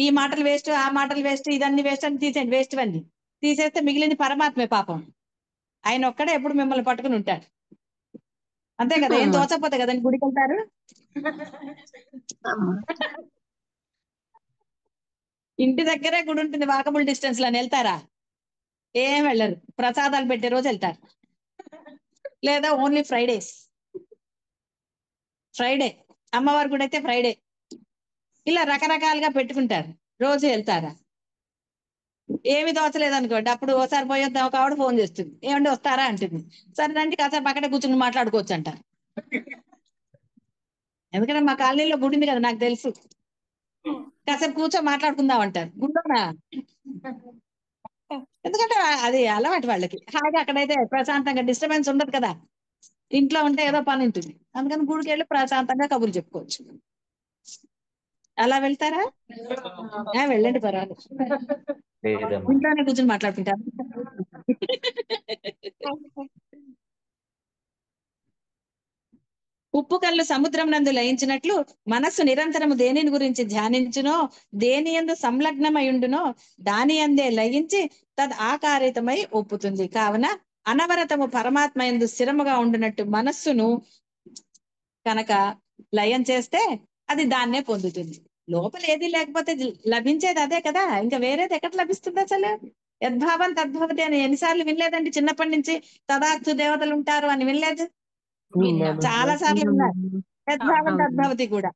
ఈ మాటలు వేస్ట్, ఆ మాటలు వేస్ట్, ఇదన్నీ వేస్ట్ అని తీసేయండి. వేస్ట్ అన్ని తీసేస్తే మిగిలింది పరమాత్మే పాపం. ఆయన ఒక్కడే ఎప్పుడు మిమ్మల్ని పట్టుకుని ఉంటాడు. అంతే కదా. ఏం తోచకపోతే కదండి గుడికి వెళ్తారు. ఇంటి దగ్గరే గుడి ఉంటుంది, వాకబుల్ డిస్టెన్స్ లో వెళ్తారా? ఏం వెళ్ళరు. ప్రసాదాలు పెట్టే రోజు వెళ్తారు, లేదా ఓన్లీ ఫ్రైడే అమ్మవారి గుడి అయితే ఫ్రైడే. ఇలా రకరకాలుగా పెట్టుకుంటారు. రోజు వెళ్తారా? ఏమి దోచలేదు అనుకోండి, అప్పుడు ఓసారి పోయొద్దాం. ఒక ఆవిడ ఫోన్ చేస్తుంది, ఏమండి వస్తారా అంటుంది. సరే రండి కాసేపు అక్కడే కూర్చుని మాట్లాడుకోవచ్చు అంటారు. ఎందుకంటే మా కాలనీలో గుడి ఉంది కదా, నాకు తెలుసు. కాసేపు కూర్చో మాట్లాడుకుందాం అంటారు. గుండోనా? ఎందుకంటే అది అలవాటు వాళ్ళకి. హాయిగా అక్కడైతే ప్రశాంతంగా డిస్టర్బెన్స్ ఉండదు కదా. ఇంట్లో ఉంటే ఏదో పని ఉంటుంది. అందుకని గుడికి వెళ్ళి ప్రశాంతంగా కబుర్లు చెప్పుకోవచ్చు. అలా వెళ్తారా? వెళ్ళండి, పర్వాలేదు. ఇంట్లోనే కూర్చొని మాట్లాడుకుంటారు. ఉప్పు కళ్ళు సముద్రం నందు లయించినట్లు మనస్సు నిరంతరము దేనిని గురించి ధ్యానించునో, దేని యందు సంలగ్నమైండునో దాని యందే లయించి తద్ ఆకారితమై ఒప్పుతుంది. కావున అనవరతము పరమాత్మ యందు స్థిరముగా ఉండినట్టు మనస్సును కనుక లయం చేస్తే అది దాన్నే పొందుతుంది. లోపల ఏది లేకపోతే లభించేది అదే కదా. ఇంకా వేరేది ఎక్కడ లభిస్తుంది అసలు? యద్భావం తద్భవతి అని ఎన్నిసార్లు వినలేదండి చిన్నప్పటి నుంచి? తదాస్తు దేవతలు ఉంటారు అని వినలేదు? చాలా సార్లు విన్నారు. యద్భావం తద్భవతి కూడా.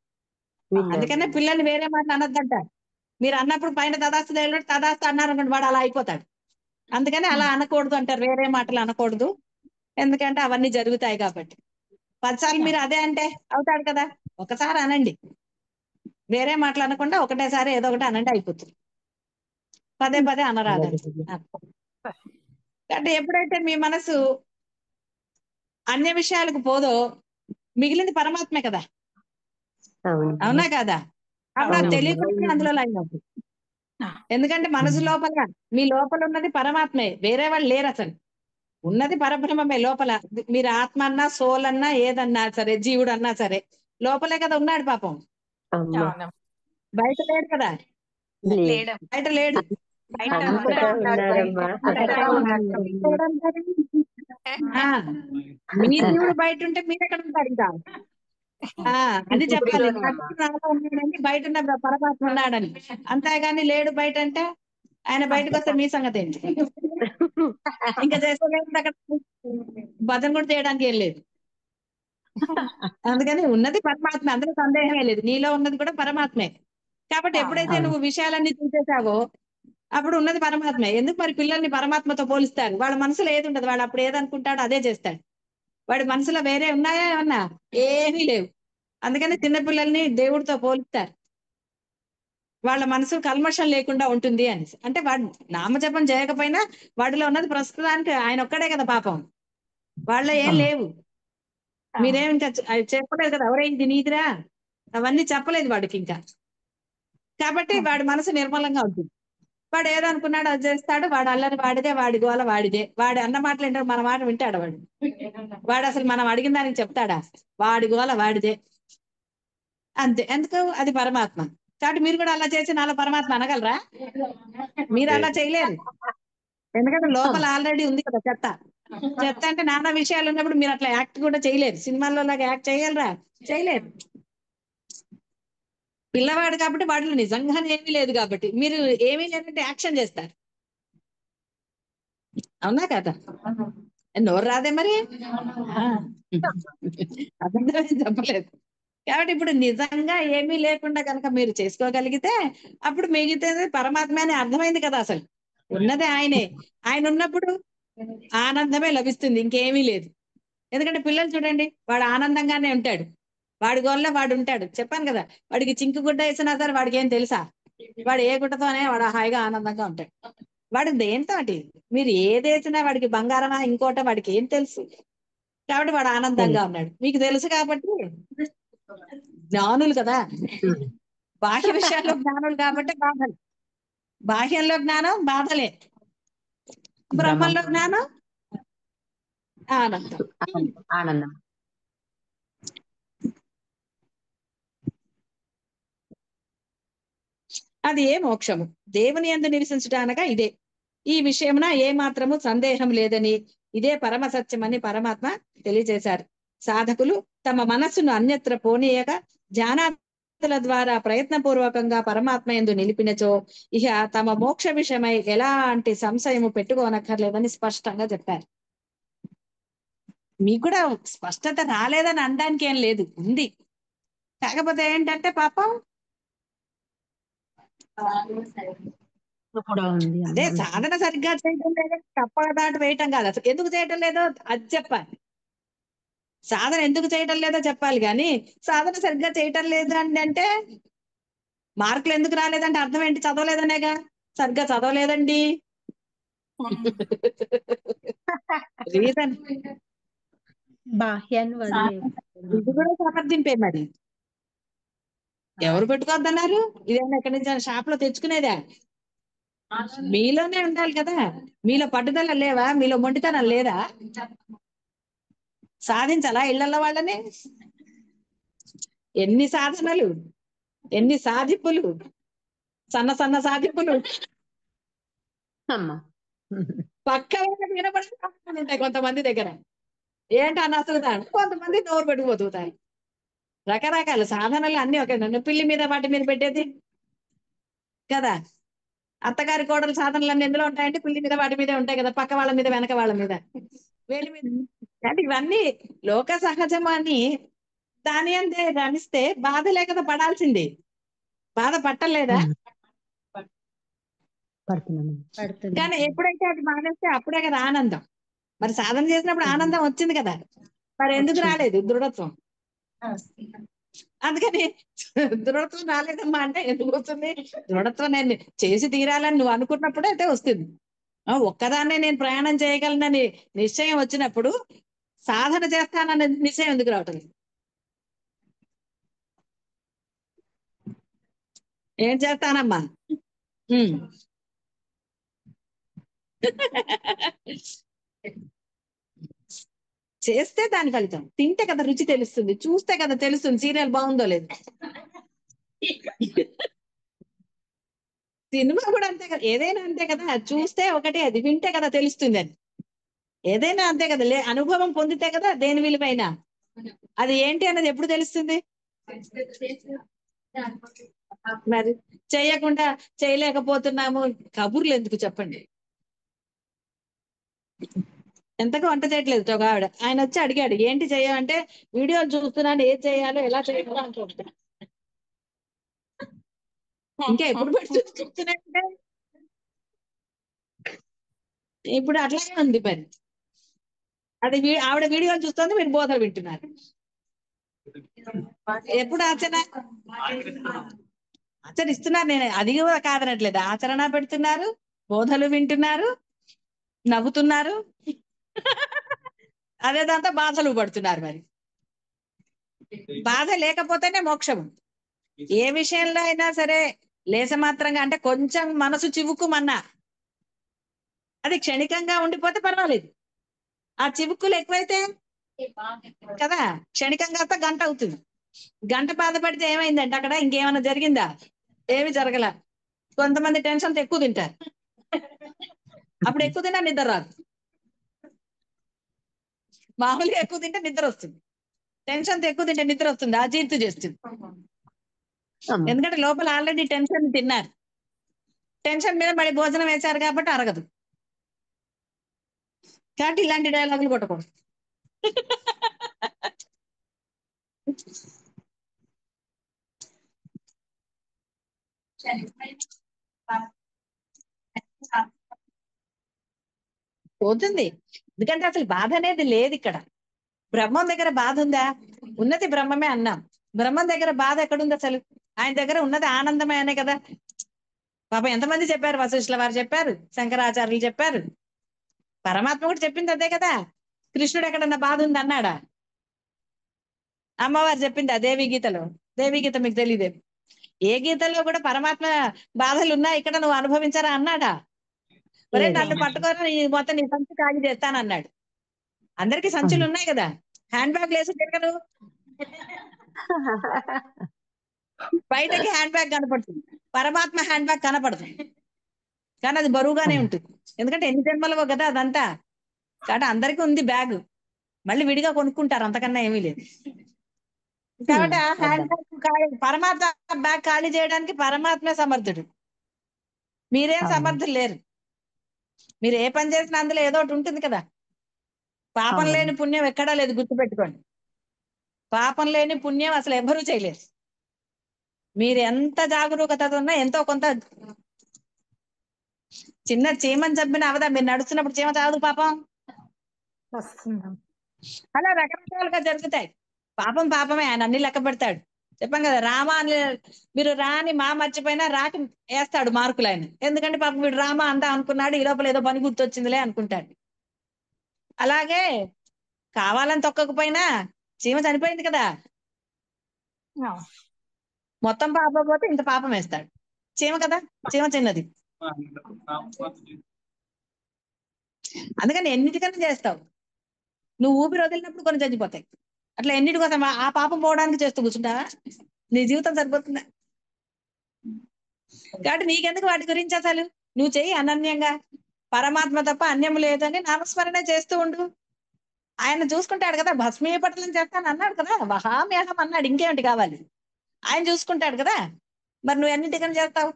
అందుకనే పిల్లల్ని వేరే మాటలు అనొద్దంట. మీరు అన్నప్పుడు పైన తదాస్తు దేవుడు తదాస్తు అన్నారు అనుకోండి, వాడు అలా అయిపోతాడు. అందుకని అలా అనకూడదు అంటారు. వేరే మాటలు అనకూడదు, ఎందుకంటే అవన్నీ జరుగుతాయి కాబట్టి. 10 సార్లు మీరు అదే అంటే అవుతాడు కదా. ఒకసారి అనండి, వేరే మాటలు అనకుండా ఒకటేసారి ఏదో ఒకటి అనండి, అయిపోతుంది. పదే పదే అనరాదండి. అంటే ఎప్పుడైతే మీ మనసు అన్య విషయాలకు పోదో మిగిలింది పరమాత్మే కదా. అవునా కదా? అప్పుడు అది తెలియకుండా అందులో లైన్ అవుతుంది. ఎందుకంటే మనసు లోపల, మీ లోపల ఉన్నది పరమాత్మే, వేరే వాళ్ళు లేరు అసలు. ఉన్నది పరబ్రహ్మమే లోపల. మీరు ఆత్మ అన్నా, సోల్ అన్నా, ఏదన్నా సరే, జీవుడు అన్నా సరే, లోపలే కదా ఉన్నాడు పాపం. బయట లేడు కదా. బయట లేడు. మీ జీవుడు బయట ఉంటే మీరు ఎక్కడ ఉంటారు ఇంకా? అది చెప్పాలి. నాలో ఉన్నాడని, బయట ఉన్న పరమాత్మ ఉన్నాడని. అంతేగాని లేడు బయట అంటే ఆయన బయటకు వస్తే మీ సంగతి ఏంటి? ఇంకా చేసేది అక్కడ భజన కూడా చేయడానికి ఏం లేదు. అందుకని ఉన్నది పరమాత్మ, అందులో సందేహమే లేదు. నీలో ఉన్నది కూడా పరమాత్మే. కాబట్టి ఎప్పుడైతే నువ్వు విషయాలన్నీ చూసేసావో అప్పుడు ఉన్నది పరమాత్మే. ఎందుకు మరి పిల్లల్ని పరమాత్మతో పోలిస్తారు? వాళ్ళ మనసులో ఏది ఉండదు, వాడు అప్పుడు ఏదనుకుంటాడో అదే చేస్తాడు. వాడి మనసులో వేరే ఉన్నాయా ఏమన్నా? ఏమీ లేవు. అందుకని చిన్నపిల్లల్ని దేవుడితో పోలుస్తారు. వాళ్ళ మనసు కల్మషం లేకుండా ఉంటుంది అని. అంటే వాడు నామజపం చేయకపోయినా వాడిలో ఉన్నది ప్రస్తుతానికి ఆయన ఒక్కడే కదా పాపం. వాళ్ళ ఏం లేవు. మీరేం ఇంకా చెప్పలేదు కదా, ఎవరే ఇది నీదిరా అవన్నీ చెప్పలేదు వాడికి ఇంకా. కాబట్టి వాడి మనసు నిర్మలంగా ఉంటుంది. వాడు ఏదో అనుకున్నాడు అది చేస్తాడు. వాడు అల్లరి వాడిదే, వాడి గోల వాడిదే. వాడు అన్న మాటలు ఏంటో మన మాట వింటాడు వాడు? వాడు అసలు మనం అడిగిన దానికి చెప్తాడా? వాడి గోల వాడిదే అంతే. ఎందుకు? అది పరమాత్మ. కాబట్టి మీరు కూడా అలా చేసి నాలో పరమాత్మ అనగలరా? మీరు అలా చేయలేరు. ఎందుకంటే లోపల ఆల్రెడీ ఉంది కదా చెత్త. చెత్త అంటే నానా విషయాలు ఉన్నప్పుడు మీరు అట్లా యాక్ట్ కూడా చేయలేరు. సినిమాల్లో లాగా యాక్ట్ చేయగలరా? చేయలేరు. పిల్లవాడు కాబట్టి వాటిలో నిజంగానే ఏమీ లేదు కాబట్టి మీరు ఏమీ లేదంటే యాక్షన్ చేస్తారు. అవునా కదా? నోరు రాదే మరి ఆ. అబద్ధమేం చెప్పలేదు. కాబట్టి ఇప్పుడు నిజంగా ఏమీ లేకుండా కనుక మీరు చేసుకోగలిగితే అప్పుడు మిగతాది పరమాత్మ అని అర్థమైంది కదా. అసలు ఉన్నదే ఆయనే. ఆయన ఉన్నప్పుడు ఆనందమే లభిస్తుంది, ఇంకేమీ లేదు. ఎందుకంటే పిల్లలు చూడండి, వాడు ఆనందంగానే ఉంటాడు, వాడి గోల్లో వాడు ఉంటాడు. చెప్పాను కదా, వాడికి చింకు గుడ్డ వేసినా సరే వాడికి ఏం తెలుసా, వాడు ఏ గుడ్డతోనే వాడు హాయిగా ఆనందంగా ఉంటాడు. వాడు దేంతోటి మీరు ఏది వేసినా వాడికి బంగారమా ఇంకోట వాడికి ఏం తెలుసు. కాబట్టి వాడు ఆనందంగా ఉన్నాడు. మీకు తెలుసు కాబట్టి జ్ఞానులు కదా, బాహ్య విషయాల్లో జ్ఞానులు కాబట్టి బాధలు, బాహ్యంలో జ్ఞానం బాధలే, బ్రహ్మంలో జ్ఞానం ఆనందం. ఆనందం. అది ఏ మోక్షము, దేవుని యందు నివసించుట అనగా ఇదే. ఈ విషయమున ఏ మాత్రము సందేహం లేదని, ఇదే పరమ సత్యమని పరమాత్మ తెలియజేశారు. సాధకులు తమ మనస్సును అన్యత్ర పోనీయక ధ్యానాల ద్వారా ప్రయత్నపూర్వకంగా పరమాత్మ యందు నిలిపినచో ఇక తమ మోక్ష విషయమై ఎలాంటి సంశయము పెట్టుకోనక్కర్లేదని స్పష్టంగా చెప్పారు. మీకు కూడా స్పష్టత రాలేదని అనడానికి ఏం లేదు, ఉంది. కాకపోతే ఏంటంటే పాపం కూడా ఉంది అదే అమ్మ. సాధన సరిగ్గా చేయటం లేదో తప్ప దాటి వేయటం కాదు. అసలు ఎందుకు చేయటం లేదో అది చెప్పాలి. సాధన ఎందుకు చేయటం లేదో చెప్పాలి, కానీ సాధన సరిగ్గా చేయటం లేదు అంటే మార్కులు ఎందుకు రాలేదంటే అర్థం ఏంటి, చదవలేదనేగా. సరిగ్గా చదవలేదండి రీజన్. బాహ్యాన్ని వదిలే ఇది కూడా సమర్థింపే మరి. ఎవరు పెట్టుకోవద్దన్నారు? ఇదేమన్నా ఎక్కడి నుంచి షాప్ లో తెచ్చుకునేదా? మీలోనే ఉండాలి కదా. మీలో పట్టుదల లేవా, మీలో మొండితనం లేదా? సాధించాలా ఇళ్లలో వాళ్ళని? ఎన్ని సాధనలు, ఎన్ని సాధింపులు, సన్న సన్న సాధింపులు అమ్మ. పక్క ఉంటాయి కొంతమంది దగ్గర. ఏంటి అనసలుతాడు, కొంతమంది నోరు పెట్టి బతుకుతారు. రకరకాల సాధనలు అన్ని ఒక పిల్లి మీద వాటి మీద పెట్టేది కదా. అత్తగారి కోడలు సాధనలు ఎందులో ఉంటాయంటే పిల్లి మీద వాటి మీద ఉంటాయి కదా, పక్క వాళ్ళ మీద వెనక వాళ్ళ మీద వేలి మీద. అంటే ఇవన్నీ లోక సహజం అని దాని అంతే రమిస్తే బాధ లేకదా పడాల్సింది. బాధ పట్టలేదా? కానీ ఎప్పుడైతే అది మానేస్తే అప్పుడే కదా ఆనందం. మరి సాధన చేసినప్పుడు ఆనందం వచ్చింది కదా, మరి ఎందుకు రాలేదు దృఢత్వం? అందుకని దృఢత్వం రాలేదమ్మా అంటే ఎందుకు వస్తుంది? దృఢత్వం నేను చేసి తీరాలని నువ్వు అనుకున్నప్పుడు అయితే వస్తుంది. ఒక్కదాన్నే నేను ప్రయాణం చేయగలనని నిశ్చయం వచ్చినప్పుడు సాధన చేస్తానన్న నిశ్చయం ఎందుకు రావటం? ఏం చేస్తానమ్మా? చేస్తే దాని ఫలితం. తింటే కదా రుచి తెలుస్తుంది, చూస్తే కదా తెలుస్తుంది సీరియల్ బాగుందో లేదు. సినిమా కూడా అంతే కదా, ఏదైనా అంతే కదా. చూస్తే ఒకటే, అది వింటే కదా తెలుస్తుంది. అది ఏదైనా అంతే కదా, అనుభవం పొందితే కదా దేని విలువైనా. అది ఏంటి అన్నది ఎప్పుడు తెలుస్తుంది? మరి చేయకుండా చేయలేకపోతున్నాము కబుర్లు ఎందుకు చెప్పండి. ఎంతగా వంట చేయట్లేదు ఒక ఆవిడ, ఆయన వచ్చి అడిగాడు ఏంటి చేయాలంటే వీడియోలు చూస్తున్నాను ఏం చేయాలో ఎలా చేయాలో అని చెప్తాను. ఇంకా ఎప్పుడు పెట్టి చూస్తున్నాయంటే ఇప్పుడు అట్లాగే ఉంది పని. అది ఆవిడ వీడియోలు చూస్తుంది, మీరు బోధలు వింటున్నారు. ఎప్పుడు ఆచరిస్తున్నారు. నేను అది కూడా కాదనట్లేదు, ఆచరణ పెడుతున్నారు, బోధలు వింటున్నారు, నవ్వుతున్నారు, అదే దాంతో బాధలు పడుతున్నారు. మరి బాధ లేకపోతేనే మోక్షము. ఏ విషయంలో అయినా సరే లేస మాత్రంగా అంటే కొంచెం మనసు చివుకుమన్నా అది క్షణికంగా ఉండిపోతే పర్వాలేదు. ఆ చివుకులు ఎక్కువైతే కదా క్షణికంగా గంట అవుతుంది. గంట బాధపడితే ఏమైందంటే అక్కడ ఇంకేమైనా జరిగిందా? ఏమి జరగల. కొంతమంది టెన్షన్తో ఎక్కువ తింటారు, అప్పుడు ఎక్కువ తిన్నా నిద్ర రాదు. మామూలుగా ఎక్కువ తింటే నిద్ర వస్తుంది, టెన్షన్తో ఎక్కువ తింటే నిద్ర వస్తుంది, అజీర్తి చేస్తుంది. ఎందుకంటే లోపల ఆల్రెడీ టెన్షన్ తిన్నారు, టెన్షన్ మీద మళ్ళీ భోజనం వేశారు కాబట్టి అరగదు. కాబట్టి ఇలాంటి డైలాగులు కొట్టకూడదు. పోతుంది. ఎందుకంటే అసలు బాధ అనేది లేదు ఇక్కడ. బ్రహ్మం దగ్గర బాధ ఉందా? ఉన్నది బ్రహ్మమే అన్నాం. బ్రహ్మం దగ్గర బాధ ఎక్కడుంది అసలు? ఆయన దగ్గర ఉన్నది ఆనందమే అనే కదా. పాపం ఎంతమంది చెప్పారు? వశిష్ఠుల వారు చెప్పారు, శంకరాచార్యులు చెప్పారు, పరమాత్మ కూడా చెప్పింది అదే కదా. కృష్ణుడు ఎక్కడన్నా బాధ ఉంది అన్నాడా? అమ్మవారు చెప్పింది దేవి గీతలో. దేవి గీత మీకు తెలియదే? ఏ గీతలో కూడా పరమాత్మ బాధలు ఉన్నాయి ఇక్కడ నువ్వు అనుభవించరా అన్నాడా? ఒరే నన్ను పట్టుకొని మొత్తం నీ సంచి ఖాళీ చేస్తానన్నాడు. అందరికి సంచులు ఉన్నాయి కదా, హ్యాండ్ బ్యాగ్ లేసి తిరగదు. బయటకి హ్యాండ్ బ్యాగ్ కనపడుతుంది, పరమాత్మ హ్యాండ్ బ్యాగ్ కనపడదు, కానీ అది బరువుగానే ఉంటుంది. ఎందుకంటే ఎన్ని జన్మలవో కదా అదంతా. కాబట్టి అందరికీ ఉంది బ్యాగ్, మళ్ళీ విడిగా కొనుక్కుంటారు, అంతకన్నా ఏమీ లేదు. కాబట్టి ఆ హ్యాండ్ బ్యాగ్ పరమాత్మ బ్యాగ్ ఖాళీ చేయడానికి పరమాత్మే సమర్థుడు, మీరేం సమర్థులు లేరు. మీరు ఏ పని చేసినా అందులో ఏదో ఒకటి ఉంటుంది కదా. పాపం లేని పుణ్యం ఎక్కడా లేదు, గుర్తుపెట్టుకోండి. పాపం లేని పుణ్యం అసలు ఎవ్వరూ చేయలేరు. మీరు ఎంత జాగరూకత ఉన్నా ఎంతో కొంత. చిన్న చీమని చంపిన అవదా? మీరు నడుస్తున్నప్పుడు చీమ చావదు పాపం. వస్తుందా? అలా రకరకాలుగా జరుగుతాయి. పాపం పాపమే, ఆయన అన్ని లెక్క పెడతాడు. చెప్పాం కదా, రామ అని మీరు రాని మా మర్చిపోయినా రాకి వేస్తాడు మార్కులు ఆయన. ఎందుకంటే పాపం వీడు రామ అందా అనుకున్నాడు, ఈ లోపల ఏదో పని గుర్తొచ్చిందిలే అనుకుంటాడు. అలాగే కావాలని తొక్కకపోయినా చీమ చనిపోయింది కదా, మొత్తం పాపం పోతే ఇంత పాపం వేస్తాడు. చీమ కదా, చీమ చిన్నది. అందుకని ఎన్నిటికన్నా చేస్తావు. నువ్వు ఊపిరి వదిలినప్పుడు కొన్ని చచ్చిపోతాయి. అట్లా ఎన్నిటి కోసం ఆ పాపం పోవడానికి చేస్తూ కూర్చుంటావా? నీ జీవితం సరిపోతుందా? కాబట్టి నీకెందుకు వాటి గురించి అసలు? నువ్వు చెయ్యి అనన్యంగా, పరమాత్మ తప్ప అన్యం లేదని నామస్మరణే చేస్తూ ఉండు. ఆయన చూసుకుంటాడు కదా. భస్మీపట్లం చేస్తాను అన్నాడు కదా, వహామ్యహం అన్నాడు, ఇంకేమిటి కావాలి? ఆయన చూసుకుంటాడు కదా. మరి నువ్వు ఎన్నింటికని చేస్తావు?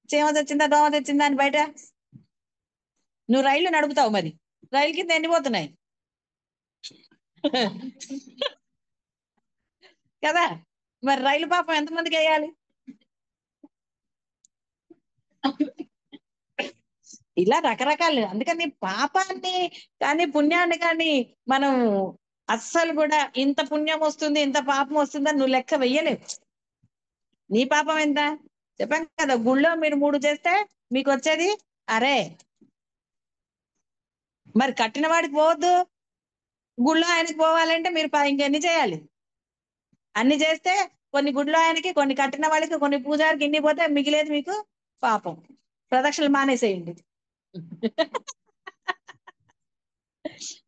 చీమ తెచ్చిందా, దోమ తెచ్చిందా అని బయట నువ్వు రైళ్లు నడుపుతావు, మరి రైలు కింద ఎండిపోతున్నాయి కదా. మరి రైలు పాపం ఎంతమందికి వేయాలి? ఇలా రకరకాలు. అందుకని పాపాన్ని కానీ పుణ్యాన్ని కానీ మనం అస్సలు కూడా ఇంత పుణ్యం వస్తుంది ఇంత పాపం వస్తుందని నువ్వు లెక్క వెయ్యలేవు. నీ పాపం ఎంత? చెప్పాం కదా, గుళ్ళో మీరు 3 చేస్తే మీకు వచ్చేది అరే. మరి కట్టిన వాడికి పోవద్దు, గుళ్ళో ఆయనకి పోవాలంటే మీరు ఇంకెన్ని చేయాలి? అన్ని చేస్తే కొన్ని గుడిలో ఆయనకి, కొన్ని కట్టిన వాళ్ళకి, కొన్ని పూజారికి ఇన్ని పోతే మిగిలేదు మీకు పాపం. ప్రదక్షిణలు మానేసేయండి.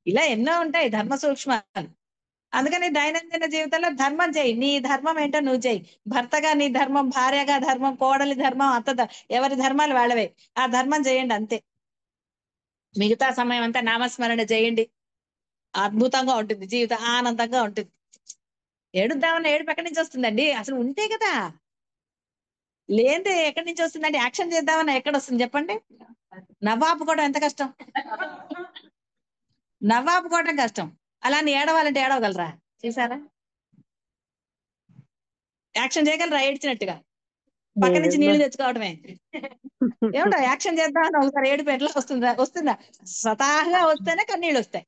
ఇలా ఎన్నో ఉంటాయి ధర్మ సూక్ష్మాలు. అందుకని దైనందిన జీవితంలో ధర్మం చేయి. నీ ధర్మం ఏంటో నువ్వు చేయి. భర్తగా నీ ధర్మం, భార్యగా ధర్మం, కోడలి ధర్మం, ఎవరి ధర్మాలు వాళ్ళవే. ఆ ధర్మం చేయండి అంతే. మిగతా సమయం అంతా నామస్మరణ చేయండి. అద్భుతంగా ఉంటుంది, జీవితం ఆనందంగా ఉంటుంది. ఏడుద్దామన్న ఏడుపు ఎక్కడి నుంచి వస్తుందండి? అసలు ఉంటే కదా. లేదే ఎక్కడి నుంచి వస్తుందండి? యాక్షన్ చేద్దామన్నా ఎక్కడ వస్తుంది చెప్పండి? నవ్వాపుకోవడం ఎంత కష్టం, నవ్వాపుకోవడం కష్టం. అలాని ఏడవాలంటే ఏడవగలరా? చూసారా? యాక్షన్ చేయగలరా ఏడ్చినట్టుగా? పక్క నుంచి నీళ్లు తెచ్చుకోవడమే. ఏమిటో యాక్షన్ చేద్దామని ఒకసారి ఏడుపు ఎట్లా వస్తుందా? స్వతహాగా వస్తేనే కన్నీళ్ళు వస్తాయి.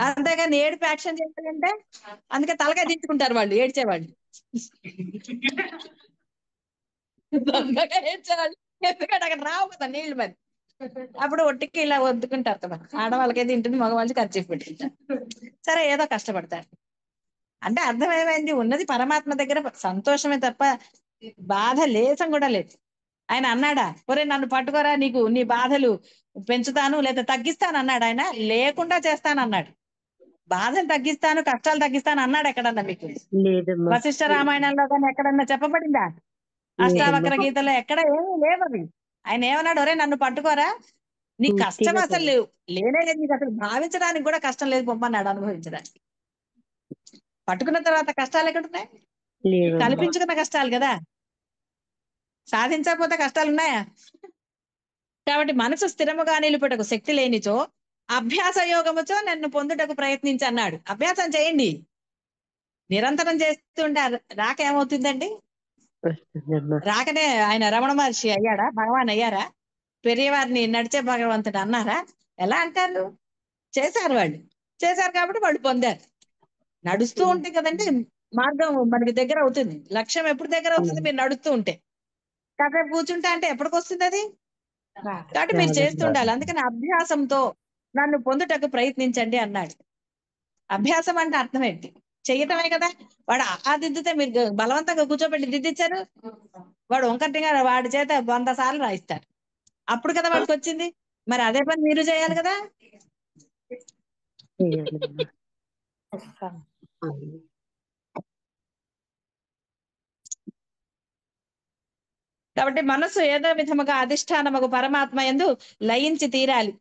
అంతేగాని ఏడుపు యాక్షన్ చేయాలంటే అందుకే తలకాయ దించుకుంటారు వాళ్ళు ఏడ్చేవాళ్ళు. ఏడ్చేవాళ్ళు ఎందుకంటే అక్కడ రావు కదా నీళ్లు. మరి అప్పుడు ఒట్టికి ఇలా వద్దుకుంటారు కదా. ఆడవాళ్ళకైతే ఇంటిని, మగవాళ్ళకి ఖర్చు పెట్టుకుంటారు. సరే ఏదో కష్టపడతారు. అంటే అర్థం ఏమైంది? ఉన్నది పరమాత్మ దగ్గర సంతోషమే తప్ప బాధ లేసం కూడా లేదు. ఆయన అన్నాడా, ఒరే నన్ను పట్టుకోరా, నీకు నీ బాధలు పెంచుతాను లేదా తగ్గిస్తాను అన్నాడు? ఆయన లేకుండా చేస్తానన్నాడు. బాధలు తగ్గిస్తాను, కష్టాలు తగ్గిస్తాను అన్నాడు ఎక్కడన్నా మీకు? వశిష్ఠ రామాయణంలో కానీ ఎక్కడన్నా చెప్పబడిందా? అష్టావక్ర గీతలో ఎక్కడ ఏమీ లేవవి. ఆయన ఏమన్నాడు? ఒరే నన్ను పట్టుకోరా, నీ కష్టం అసలు లేనే లేదు, నీకు అసలు భావించడానికి కూడా కష్టం లేదు, పొమ్మన్నాడు అనుభవించడానికి. పట్టుకున్న తర్వాత కష్టాలు ఎక్కడున్నాయి? కల్పించుకున్న కష్టాలు కదా. సాధించకపోతే కష్టాలు ఉన్నాయా? కాబట్టి మనసు స్థిరముగా నిలుపుటకు శక్తి లేనిచో అభ్యాస యోగముతో నన్ను పొందుటకు ప్రయత్నించన్నాడు. అభ్యాసం చేయండి, నిరంతరం చేస్తుంటే రాక ఏమవుతుందండి? వస్తుందమ్మా. రాకనే ఆయన రమణ మహర్షి అయ్యాడా? భగవాన్ అయ్యారా? పెరియవారిని నడిచే భగవంతుడు అన్నారా? ఎలా అంటారు? చేశారు వాళ్ళు, చేశారు కాబట్టి వాళ్ళు పొందారు. నడుస్తూ ఉంటే కదండి మార్గం మనకి దగ్గర అవుతుంది. లక్ష్యం ఎప్పుడు దగ్గర అవుతుంది? మీరు నడుస్తూ ఉంటే. కాసేపు కూర్చుంటా అంటే ఎప్పటికి వస్తుంది అది? కాబట్టి మీరు చేస్తూ ఉండాలి. అందుకని అభ్యాసంతో నన్ను పొందుటకు ప్రయత్నించండి అన్నాడు. అభ్యాసం అంటే అర్థం ఏంటి? చెయ్యటమే కదా. వాడు ఆ దిద్దితే మీరు బలవంతంగా కూర్చోబెట్టి దిద్దిచ్చారు, వాడు వంకటిగా వాడి చేత 100 సార్లు రాయిస్తారు. అప్పుడు కదా వాడికి వచ్చింది. మరి అదే పని మీరు చేయాలి కదా. చేయాలమ్మా. వస్తాను. అవును. కాబట్టి మనస్సు ఏదో విధముగా అధిష్టానముకు పరమాత్మ యందు లయించి తీరాలి.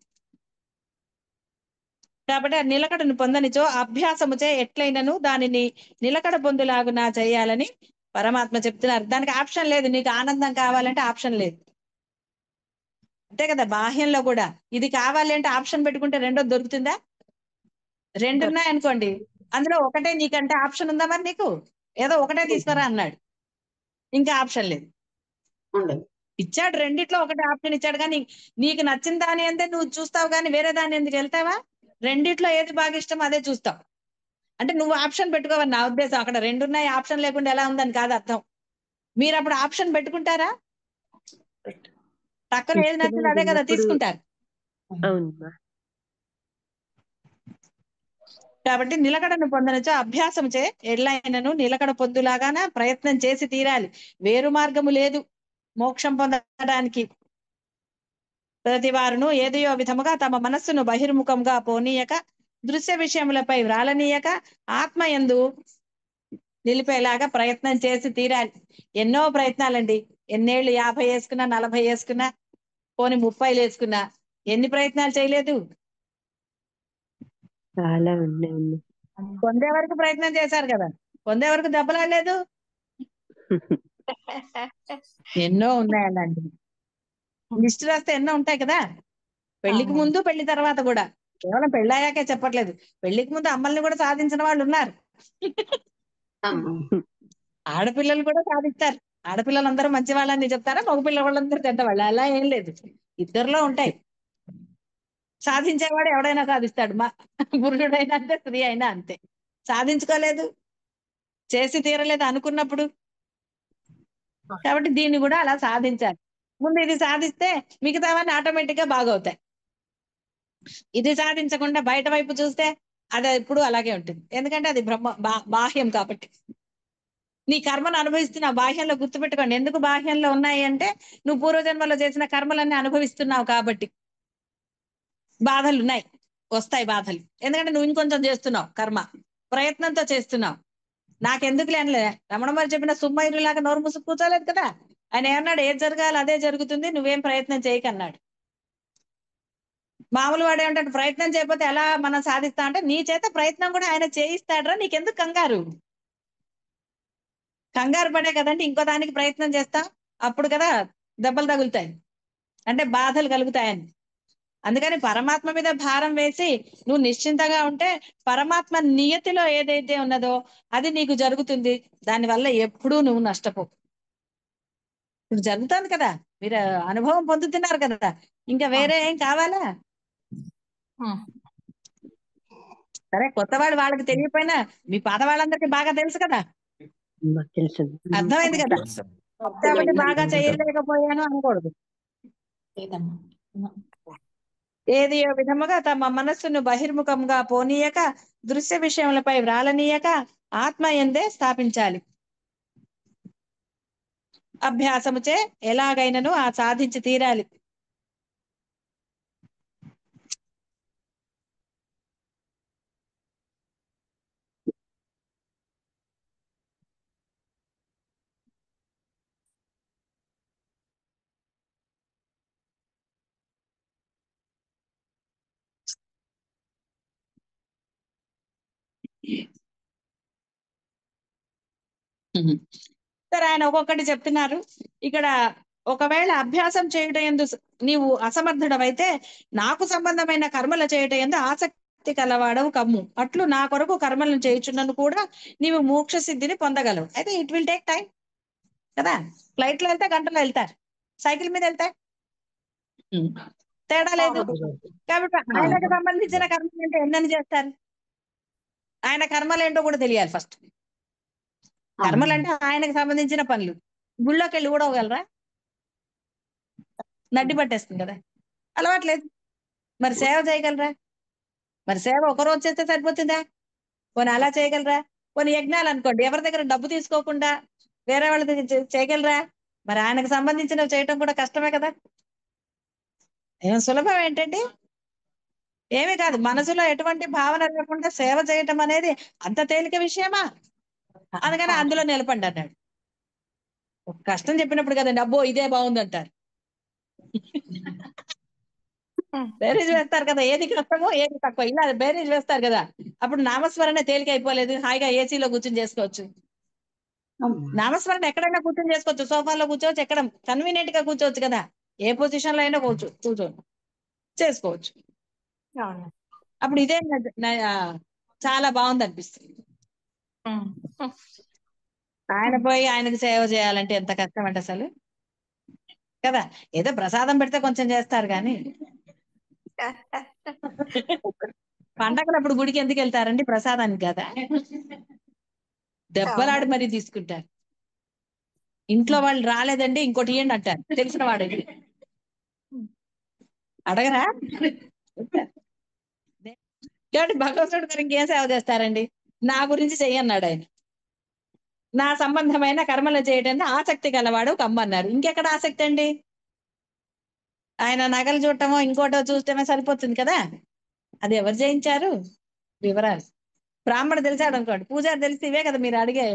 కాబట్టి ఆ నిలకడను పొందనిచో అభ్యాసముచే ఎట్లయినను దానిని నిలకడ పొందులాగునా చేయాలని పరమాత్మ చెప్తున్నారు. దానికి ఆప్షన్ లేదు. నీకు ఆనందం కావాలంటే ఆప్షన్ లేదు. అంతే కదా. బాహ్యంలో కూడా ఇది కావాలి అంటే ఆప్షన్ పెట్టుకుంటే రెండోది దొరుకుతుందా? రెండు ఉన్నాయనుకోండి, అందులో ఒకటే నీకంటే ఆప్షన్ ఉందా? మరి నీకు ఏదో ఒకటే తీసుకురా అన్నాడు, ఇంకా ఆప్షన్ లేదు. ఉండదు. ఇచ్చాడు, రెండిట్లో ఒకటే ఆప్షన్ ఇచ్చాడు. కానీ నీకు నచ్చిన దాని అంతే నువ్వు చూస్తావు, కానీ వేరే దాన్ని ఎందుకు వెళ్తావా? రెండిట్లో ఏది బాగా ఇష్టం అదే చూస్తావు. అంటే నువ్వు ఆప్షన్ పెట్టుకోవని నా ఉద్దేశం. అక్కడ రెండు ఉన్నాయి, ఆప్షన్ లేకుండా ఎలా ఉందని కాదు అర్థం. మీరు అప్పుడు ఆప్షన్ పెట్టుకుంటారా? పక్కన ఏది నచ్చిందో అదే కదా ఇష్టమైనప్పుడు తీసుకుంటారు. అవునమ్మా. కాబట్టి నిలకడను పొందనచో అభ్యాసం చే ఎట్లయినను నిలకడ పొందులాగాన ప్రయత్నం చేసి తీరాలి. వేరు మార్గము లేదు మోక్షం పొందడానికి. ప్రతి వారును ఏదయో విధముగా తమ మనస్సును బహిర్ముఖంగా పోనీయక, దృశ్య విషయములపై వ్రాలనీయక, ఆత్మయందు నిలిపేలాగా ప్రయత్నం చేసి తీరాలి. ఎన్నో ప్రయత్నాలండి. ఎన్నేళ్ళు 50 వేసుకున్నా, 40 వేసుకున్నా, పోని 30 వేసుకున్నా ఎన్ని ప్రయత్నాలు చేయలేదు? చాలా ఉన్నాయమ్మా. పొందే వరకు ప్రయత్నం చేశారు కదా, పొందే వరకు దెబ్బలాడలేదు. ఎన్నో ఉన్నాయి అలాంటి లిస్ట్ రాస్తే ఎన్నో ఉంటాయి కదా. పెళ్లికి ముందు పెళ్లి తర్వాత కూడా, కేవలం పెళ్ళయ్యాకే చెప్పట్లేదు. పెళ్లికి ముందు అమ్మల్ని కూడా సాధించిన వాళ్ళు ఉన్నారు. అమ్మా. ఆడపిల్లలు కూడా సాధిస్తారు. ఆడపిల్లలందరూ మంచి వాళ్ళని చెప్తారా, మగపిల్ల వాళ్ళందరూ చెడ్డవాళ్ళు? అలా ఏం లేదు, ఇద్దరిలో ఉంటాయి. సాధించేవాడు ఎవడైనా సాధిస్తాడు. మా పురుషుడైనా అంతే, స్త్రీ అయినా అంతే. సాధించుకోలేదు, చేసి తీరలేదు అనుకున్నప్పుడు. కాబట్టి దీన్ని కూడా అలా సాధించాలి. ముందు ఇది సాధిస్తే మిగతావన్నీ ఆటోమేటిక్ గా బాగవుతాయి. ఇది సాధించకుండా బయట వైపు చూస్తే అది ఎప్పుడు అలాగే ఉంటుంది. ఎందుకంటే అది బాహ్యం కాబట్టి. నీ కర్మను అనుభవిస్తున్నావు బాహ్యంలో. గుర్తుపెట్టుకోండి, ఎందుకు బాహ్యంలో ఉన్నాయి అంటే నువ్వు పూర్వజన్మలో చేసిన కర్మలన్నీ అనుభవిస్తున్నావు కాబట్టి. బాధలు ఉన్నాయి, వస్తాయి బాధలు. ఎందుకంటే నువ్వు ఇంకొంచెం చేస్తున్నావు కర్మ, ప్రయత్నంతో చేస్తున్నావు. నాకెందుకు లేనిలే రమణ మరి చెప్పిన సుమ్మయ్యలాగా నోరు మూసుకు కూర్చోలేదు కదా. ఆయన ఏమన్నాడు? ఏది జరగాలి అదే జరుగుతుంది, నువ్వేం ప్రయత్నం చేయకన్నాడు. మామూలు వాడు ఏమంటాడు? ప్రయత్నం చేయకపోతే ఎలా మనం సాధిస్తా అంటే, నీ చేత ప్రయత్నం కూడా ఆయన చేయిస్తాడరా, నీకెందుకు కంగారు? కంగారు పడే కదండి ఇంకో దానికి ప్రయత్నం చేస్తా, అప్పుడు కదా దెబ్బలు తగులుతాయి, అంటే బాధలు కలుగుతాయని. అందుకని పరమాత్మ మీద భారం వేసి నువ్వు నిశ్చింతగా ఉంటే పరమాత్మ నియతిలో ఏదైతే ఉన్నదో అది నీకు జరుగుతుంది. దానివల్ల ఎప్పుడూ నువ్వు నష్టపోవు. ఇప్పుడు జరుగుతుంది కదా, మీరు అనుభవం పొందుతున్నారు కదా, ఇంకా వేరే ఏం కావాలా? సరే, కొత్త వాళ్ళు వాళ్ళకి తెలియకపోయినా మీ పాత వాళ్ళందరికీ బాగా తెలుసు కదా, అమ్మా, తెలుసు. అర్థమైంది కదా. కాబట్టి బాగా చేయలేకపోయాను అనకూడదు. ఏది ఏ విధముగా తమ మనస్సును బహిర్ముఖంగా పోనీయక, దృశ్య విషయములపై వ్రాలనీయక, ఆత్మ ఎందే స్థాపించాలి. అభ్యాసముచే ఎలాగైనను ఆ సాధించి తీరాలి. సరే, ఆయన ఒక్కొక్కటి చెప్తున్నారు ఇక్కడ. ఒకవేళ అభ్యాసం చేయటం ఎందు నీవు అసమర్థుడవైతే నాకు సంబంధమైన కర్మల చేయటం ఎందు ఆసక్తి కలవాడవు కమ్ము. అట్లు నా కొరకు కర్మలను చేయుచున్నను కూడా నీవు మోక్ష సిద్ధిని పొందగలవు. అయితే ఇట్ విల్ టేక్ టైం కదా. ఫ్లైట్ లో వెళ్తే గంటలో వెళ్తారు, సైకిల్ మీద వెళ్తే తేడా లేదు. కాబట్టి ఆయనకు సంబంధించిన కర్మలు అంటే ఎన్నని చేస్తారు? ఆయన కర్మలు ఏంటో కూడా తెలియాలి ఫస్ట్. కర్మలు అంటే ఆయనకు సంబంధించిన పనులు. గుళ్ళోకి వెళ్ళి కూడా పోగలరా? నడ్డి పట్టేస్తుంది కదా, అలవాట్లేదు. మరి సేవ చేయగలరా? మరి సేవ ఒకరోజు చేస్తే సరిపోతుందా? పోనీ అలా చేయగలరా? పోనీ యజ్ఞాలు అనుకోండి, ఎవరి దగ్గర డబ్బు తీసుకోకుండా వేరే వాళ్ళ దగ్గర చేయగలరా? మరి ఆయనకు సంబంధించినవి చేయటం కూడా కష్టమే కదా. ఏం సులభం ఏంటండి? ఏమీ కాదు. మనసులో ఎటువంటి భావన లేకుండా సేవ చేయటం అనేది అంత తేలిక విషయమా? అందుకని అందులో నిలబడి అన్నాడు. కష్టం చెప్పినప్పుడు కదండి అబ్బో ఇదే బాగుంది అంటారు. బేరీజ్ వేస్తారు కదా, ఏది కష్టమో ఏది తక్కువ, ఇలా బేరీజ్ వేస్తారు కదా. అప్పుడు నామస్మరణ తేలిక అయిపోలేదు, హాయిగా ఏసీలో కూర్చొని చేసుకోవచ్చు. నామస్మరణ ఎక్కడైనా కూర్చొని చేసుకోవచ్చు, సోఫాలో కూర్చోవచ్చు, ఎక్కడ కన్వీనియంట్ గా కూర్చోవచ్చు కదా. ఏ పొజిషన్ లో అయినా కూర్చొని చేసుకోవచ్చు. అప్పుడు ఇదే చాలా బాగుంది అనిపిస్తుంది. ఆయన పోయి ఆయనకు సేవ చేయాలంటే ఎంత కష్టం అంటే అసలు కదా. ఏదో ప్రసాదం పెడితే కొంచెం చేస్తారు కానీ పండగలప్పుడు గుడికి ఎందుకు వెళ్తారండి? ప్రసాదానికి కదా. దెబ్బలాడి మరీ తీసుకుంటారు. ఇంట్లో వాళ్ళు రాలేదండి ఇంకోటి ఇవ్వండి అంటారు, తెలిసిన వాడు. అడగరా? కాబట్టి భగవంతుడు గారు ఇంకేం సేవ చేస్తారండి? నా గురించి చెయ్యన్నాడు ఆయన. నా సంబంధమైన కర్మలు చేయడానికి ఆసక్తి గలవాడు కమ్మన్నారు. ఇంకెక్కడ ఆసక్తి అండి? ఆయన నగలు చూడటమో ఇంకోటో చూడటమే సరిపోతుంది కదా. అది ఎవరు చేయించారు? వివరాలు. బ్రాహ్మణ తెలిసాడు అనుకోండి, పూజారి తెలిసి ఇవే కదా మీరు అడిగే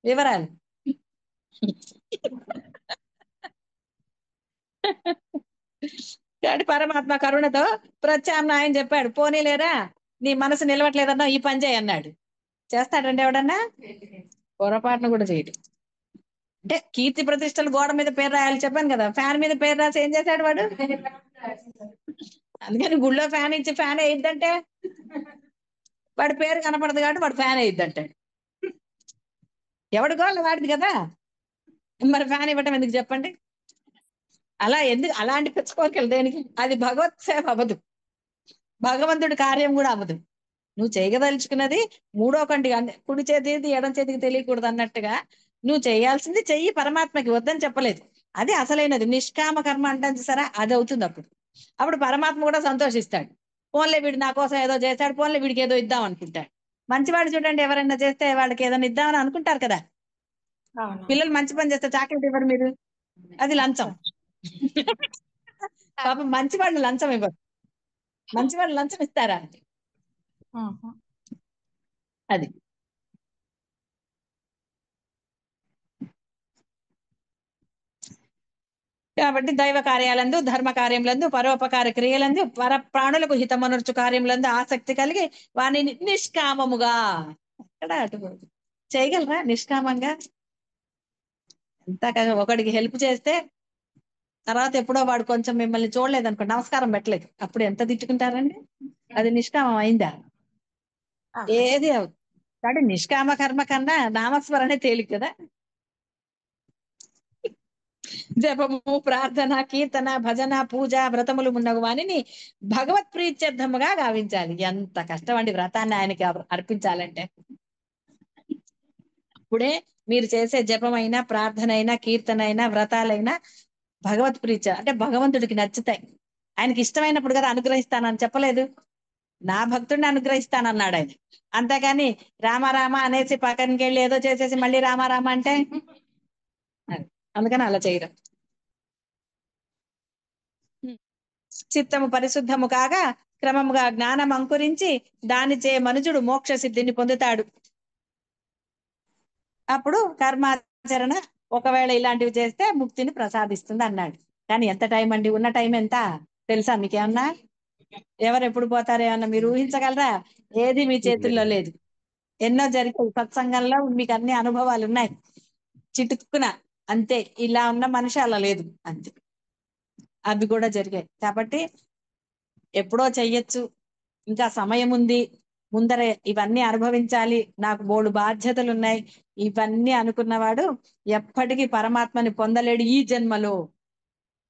వివరాలు. కాబట్టి పరమాత్మ కరుణతో ప్రత్యామ్నాయం చెప్పాడు. పోనీలేరా నీ మనసు నిలవట్లేదన్నా ఈ పని చేయి అన్నాడు. చేస్తాడండి ఎవడన్నా? పొరపాటును కూడా చేయడు. అంటే కీర్తి ప్రతిష్టలు గోడ మీద పేరు రాయాలి చెప్పాను కదా, ఫ్యాన్ మీద పేరు రాసి ఏం చేశాడు వాడు? అందుకని గుళ్ళో ఫ్యాన్ ఇచ్చి ఫ్యాన్ వేయద్దంటే వాడి పేరు కనపడదు కాబట్టి వాడు ఫ్యాన్ వేయద్దంటాడు. ఎవడి గోళ్ళ వాడిది కదా, మరి ఫ్యాన్ ఇవ్వటం ఎందుకు చెప్పండి? అలా ఎందుకు అలాంటి పెంచుకోరికలు దేనికి? అది భగవత్ సేవ అవ్వదు, భగవంతుడి కార్యం కూడా అవ్వదు. నువ్వు చేయగదలుచుకున్నది మూడో కంటి కుడి చేతికి ఎడం చేతికి తెలియకూడదు అన్నట్టుగా నువ్వు చేయాల్సింది చెయ్యి, పరమాత్మకి వద్దని చెప్పలేదు. అది అసలైనది. నిష్కామ కర్మ అంటాను సరే, అది అవుతుంది. అప్పుడు పరమాత్మ కూడా సంతోషిస్తాడు. పోన్లే వీడు నా కోసం ఏదో చేశాడు, పోన్లే వీడికి ఏదో ఇద్దాం అనుకుంటాడు. మంచివాడు చూడండి, ఎవరైనా చేస్తే వాళ్ళకి ఏదైనా ఇద్దామని అనుకుంటారు కదా. పిల్లలు మంచి పని చేస్తే చాక్లెట్ ఇవ్వరు మీరు, అది లంచం. పాపం మంచివాళ్ళు లంచం ఇవ్వరు. మంచివాళ్ళు లంచం ఇస్తారా? అది కాబట్టి దైవ కార్యాలందు, ధర్మ కార్యములందు, పరోపకార క్రియలందు, పర ప్రాణులకు హితమనర్చు కార్యములందు ఆసక్తి కలిగి వానిని నిష్కామముగా ఎక్కడ అటు చేయగలరా? నిష్కామంగా ఎంత ఒకడికి హెల్ప్ చేస్తే తర్వాత ఎప్పుడో వాడు కొంచెం మిమ్మల్ని చూడలేదు అనుకో, నమస్కారం పెట్టలేదు, అప్పుడు ఎంత తిట్టుకుంటారండి? అది నిష్కామం అయిందా? ఏది అవుతుంది. కాబట్టి నిష్కామ కర్మ కన్నా నామస్మరణే తేలిక కదా. జపము, ప్రార్థన, కీర్తన, భజన, పూజ, వ్రతములు ఉన్నగు వానిని భగవత్ ప్రీత్యర్థముగా గావించాలి. ఎంత కష్టం అండి వ్రతాన్ని ఆయనకి అర్పించాలంటే. ఇప్పుడే మీరు చేసే జపమైనా, ప్రార్థన అయినా, కీర్తన అయినా, వ్రతాలైనా భగవత్ ప్రీత్య అంటే భగవంతుడికి నచ్చుతాయి. ఆయనకి ఇష్టమైనప్పుడు కదా అనుగ్రహిస్తానని చెప్పలేదు. నా భక్తుడిని అనుగ్రహిస్తానన్నాడు ఆయన. అంతేకాని రామారామ అనేసి పక్కనకి వెళ్ళి ఏదో చేసేసి మళ్ళీ రామారామ అంటే అందుకని అలా చేయడం. చిత్తము పరిశుద్ధము కాగా క్రమముగా జ్ఞానం అంకురించి దానిచే మనుజుడు మోక్ష సిద్ధిని పొందుతాడు. అప్పుడు కర్మాచరణ ఒకవేళ ఇలాంటివి చేస్తే ముక్తిని ప్రసాదిస్తుంది అన్నాడు. కానీ ఎంత టైం అండి? ఉన్న టైం ఎంత తెలుసా మీకేమన్నా? ఎవరు ఎప్పుడు పోతారో ఏమన్నా మీరు ఊహించగలరా? ఏది మీ చేతుల్లో లేదు. ఎన్నో జరిగాయి సత్సంగంలో, మీకు అన్ని అనుభవాలు ఉన్నాయి. చిటుక్కున అంతే. ఇలా ఉన్న మనిషి అలా లేదు అంతే. అవి కూడా జరిగాయి. కాబట్టి ఎప్పుడో చెయ్యొచ్చు, ఇంకా సమయం ఉంది, ముందరే ఇవన్నీ అనుభవించాలి, నాకు బోడు బాధ్యతలు ఉన్నాయి, ఇవన్నీ అనుకున్నవాడు ఎప్పటికీ పరమాత్మని పొందలేడు ఈ జన్మలో.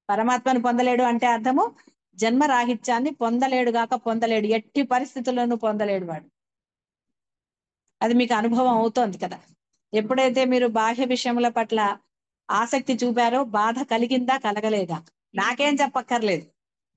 పరమాత్మని పొందలేడు అంటే అర్థము జన్మ రాహిత్యాన్ని పొందలేడు గాక పొందలేడు, ఎట్టి పరిస్థితుల్లోనూ పొందలేడు వాడు. అది మీకు అనుభవం అవుతోంది కదా. ఎప్పుడైతే మీరు బాహ్య విషయముల పట్ల ఆసక్తి చూపారో బాధ కలిగిందా కలగలేదా నాకేం చెప్పక్కర్లేదు,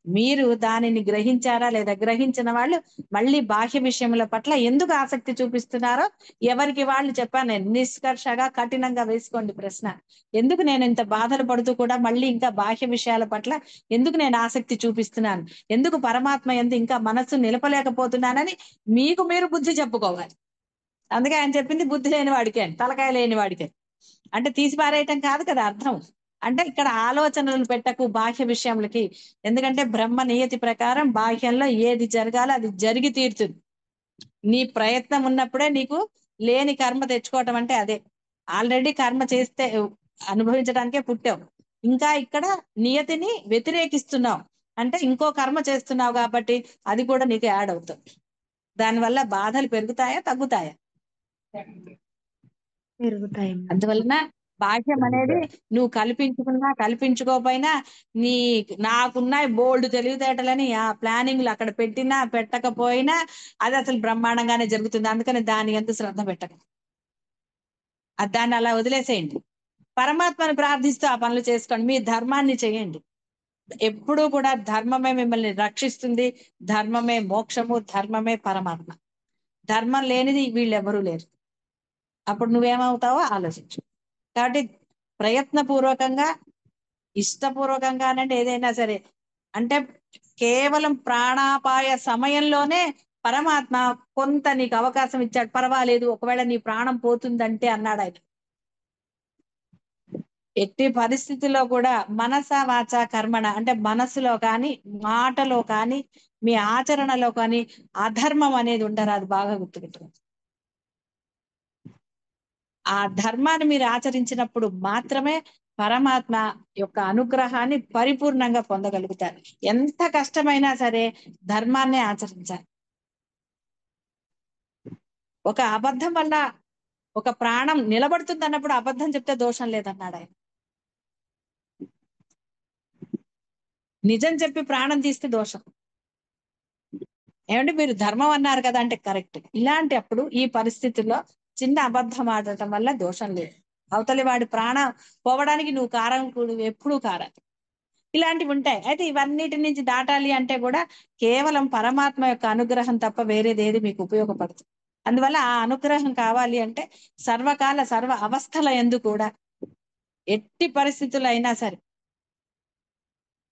మీరు దానిని గ్రహించారా లేదా, గ్రహించిన వాళ్ళు మళ్ళీ బాహ్య విషయముల పట్ల ఎందుకు ఆసక్తి చూపిస్తున్నారో ఎవరికి వాళ్ళు చెప్పాను నేను. నిష్కర్షగా కఠినంగా వేసుకోండి ప్రశ్న, ఎందుకు నేను ఇంత బాధలు పడుతూ కూడా మళ్ళీ ఇంకా బాహ్య విషయాల పట్ల ఎందుకు నేను ఆసక్తి చూపిస్తున్నాను, ఎందుకు పరమాత్మ ఎందు ఇంకా మనస్సు నిలపలేకపోతున్నానని మీకు మీరు బుద్ధి చెప్పుకోవాలి. అందుకే ఆయన చెప్పింది బుద్ధి లేని వాడికే, తలకాయ లేని వాడికే. అంటే తీసి పారేయటం కాదు కదా అర్థం. అంటే ఇక్కడ ఆలోచనలు పెట్టకు బాహ్య విషయములకి, ఎందుకంటే బ్రహ్మ నియతి ప్రకారం బాహ్యంలో ఏది జరగాలో అది జరిగి తీరుతుంది. నీ ప్రయత్నం ఉన్నప్పుడే నీకు లేని కర్మ తెచ్చుకోవటం అంటే అదే. ఆల్రెడీ కర్మ చేస్తే అనుభవించడానికే పుట్టావు, ఇంకా ఇక్కడ నియతిని వ్యతిరేకిస్తున్నావు అంటే ఇంకో కర్మ చేస్తున్నావు కాబట్టి అది కూడా నీకు యాడ్ అవుతుంది. దానివల్ల బాధలు పెరుగుతాయా తగ్గుతాయా? పెరుగుతాయి. అందువలన బాహ్యం అనేది నువ్వు కల్పించుకున్నా కల్పించుకోకపోయినా నీ నాకున్నాయి బోల్డ్ తెలివితేటలని ఆ ప్లానింగ్లు అక్కడ పెట్టినా పెట్టకపోయినా అది అసలు బ్రహ్మాండంగానే జరుగుతుంది. అందుకని దాని ఎంత శ్రద్ధ పెట్టక దాన్ని అలా వదిలేసేయండి. పరమాత్మను ప్రార్థిస్తూ ఆ పనులు చేసుకోండి, మీ ధర్మాన్ని చేయండి. ఎప్పుడూ కూడా ధర్మమే మిమ్మల్ని రక్షిస్తుంది, ధర్మమే మోక్షము, ధర్మమే పరమాత్మ. ధర్మం లేనిది వీళ్ళెవరూ లేరు. అప్పుడు నువ్వేమవుతావో ఆలోచించు. కాబట్టి ప్రయత్నపూర్వకంగా ఇష్టపూర్వకంగానంటే ఏదైనా సరే, అంటే కేవలం ప్రాణాపాయ సమయంలోనే పరమాత్మ కొంత నీకు అవకాశం ఇచ్చాడు, పర్వాలేదు ఒకవేళ నీ ప్రాణం పోతుందంటే అన్నాడు ఆయన. ఎట్టి పరిస్థితుల్లో కూడా మనస వాచ కర్మణ అంటే మనసులో కానీ మాటలో కానీ మీ ఆచరణలో కానీ అధర్మం అనేది ఉండరాదు, బాగా గుర్తుపెట్టుకోండి. ఆ ధర్మాన్ని మీరు ఆచరించినప్పుడు మాత్రమే పరమాత్మ యొక్క అనుగ్రహాన్ని పరిపూర్ణంగా పొందగలుగుతారు. ఎంత కష్టమైనా సరే ధర్మాన్నే ఆచరించాలి. ఒక అబద్ధం వల్ల ఒక ప్రాణం నిలబడుతుంది అన్నప్పుడు అబద్ధం చెప్తే దోషం లేదన్నాడు ఆయన. నిజం చెప్పి ప్రాణం తీస్తే దోషం. ఏమంటే మీరు ధర్మం అన్నారు కదా అంటే కరెక్ట్. ఇలాంటి అప్పుడు ఈ పరిస్థితుల్లో చిన్న అబద్ధం ఆడటం వల్ల దోషం లేదు. అవతలి వాడి ప్రాణం పోవడానికి నువ్వు కారం ఎప్పుడూ కారాలి. ఇలాంటివి ఉంటాయి. అయితే ఇవన్నిటి నుంచి దాటాలి అంటే కూడా కేవలం పరమాత్మ యొక్క అనుగ్రహం తప్ప వేరేది ఏది మీకు ఉపయోగపడుతుంది. అందువల్ల ఆ అనుగ్రహం కావాలి అంటే సర్వకాల సర్వ అవస్థల యందు కూడా ఎట్టి పరిస్థితులు అయినా సరే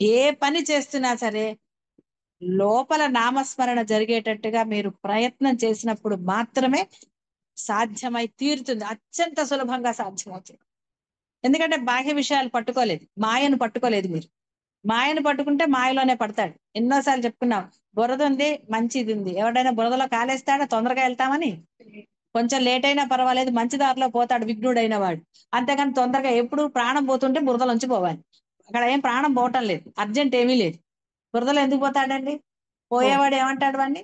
ఏ పని చేస్తున్నా సరే లోపల నామస్మరణ జరిగేటట్టుగా మీరు ప్రయత్నం చేసినప్పుడు మాత్రమే సాధ్యమై తీరుతుంది. అత్యంత సులభంగా సాధ్యమవుతుంది. ఎందుకంటే బాహ్య విషయాలు పట్టుకోలేదు, మాయను పట్టుకోలేదు. మీరు మాయను పట్టుకుంటే మాయలోనే పడతాడు. ఎన్నోసార్లు చెప్పుకున్నాం, బురద ఉంది మంచిది ఉంది, ఎవడైనా బురదలో కాలేస్తాడా తొందరగా వెళ్తామని? కొంచెం లేట్ అయినా పర్వాలేదు, మంచి దారిలో పోతాడు విఘ్నుడైన వాడు. అంతేగాని తొందరగా ఎప్పుడు ప్రాణం పోతుంటే బురదలోంచి పోవాలి. అక్కడ ఏం ప్రాణం పోవటం లేదు, అర్జెంట్ ఏమీ లేదు, బురదలో ఎందుకు పోతాడండి? పోయేవాడు ఏమంటాడు వాడిని?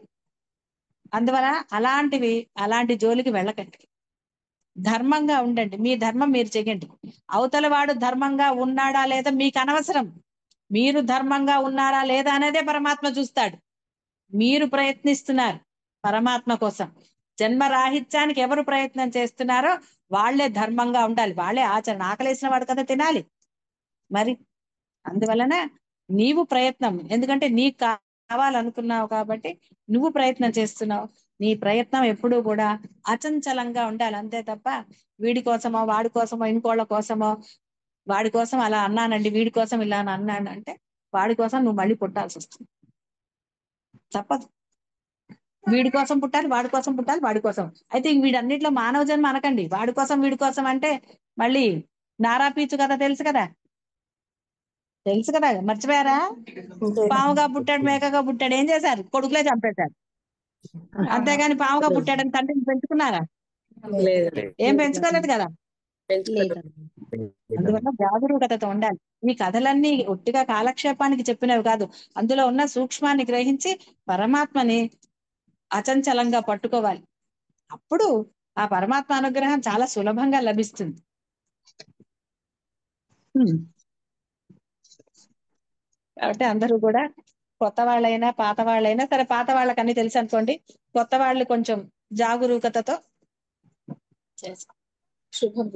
అందువల్ల అలాంటి జోలికి వెళ్ళకండి. ధర్మంగా ఉండండి, మీ ధర్మం మీరు చెయ్యండి. అవతల వాడు ధర్మంగా ఉన్నాడా లేదా మీకు అనవసరం. మీరు ధర్మంగా ఉన్నారా లేదా అనేదే పరమాత్మ చూస్తాడు. మీరు ప్రయత్నిస్తున్నారు పరమాత్మ కోసం. జన్మ రాహిత్యానికి ఎవరు ప్రయత్నం చేస్తున్నారో వాళ్లే ధర్మంగా ఉండాలి, వాళ్లే ఆచరణ. ఆకలేసిన వాడు కదా తినాలి మరి. అందువలన నీవు ప్రయత్నం, ఎందుకంటే నీకు కావాలనుకున్నావు కాబట్టి నువ్వు ప్రయత్నం చేస్తున్నావు. నీ ప్రయత్నం ఎప్పుడూ కూడా అచంచలంగా ఉండాలి, అంతే తప్ప వీడి కోసమో వాడి కోసమో ఇంకోళ్ళ కోసమో, వాడి కోసం అలా అన్నానండి వీడి కోసం ఇలా అన్నాను అంటే వాడి కోసం నువ్వు మళ్ళీ పుట్టాల్సి వస్తుంది, తప్పదు. వీడి కోసం పుట్టాలి, వాడి కోసం పుట్టాలి, వాడి కోసం. అయితే వీడన్నిట్లో మానవ జన్మ అనకండి. వాడి కోసం వీడి కోసం అంటే మళ్ళీ నారా పీచు కదా, తెలుసు కదా మర్చిపోయారా? పాముగా పుట్టాడు మేకగా పుట్టాడు, ఏం చేశారు? కొడుకులే చంపేశారు. అంతేగాని పాముగా పుట్టాడని తండ్రిని పెంచుకున్నారా? లేదు. ఏం పెంచుకోలేదు కదా. అందువల్ల జాగరూకతతో ఉండాలి. ఈ కథలన్నీ ఒట్టిగా కాలక్షేపానికి చెప్పినవి కాదు. అందులో ఉన్న సూక్ష్మాన్ని గ్రహించి పరమాత్మని అచంచలంగా పట్టుకోవాలి. అప్పుడు ఆ పరమాత్మ అనుగ్రహం చాలా సులభంగా లభిస్తుంది. కాబట్టి అందరూ కూడా కొత్త వాళ్ళైనా పాత వాళ్ళైనా సరే, పాత వాళ్ళకి అన్ని తెలుసు అనుకోండి, కొత్త వాళ్ళు కొంచెం జాగరూకతతో చేసుకో. శుభం.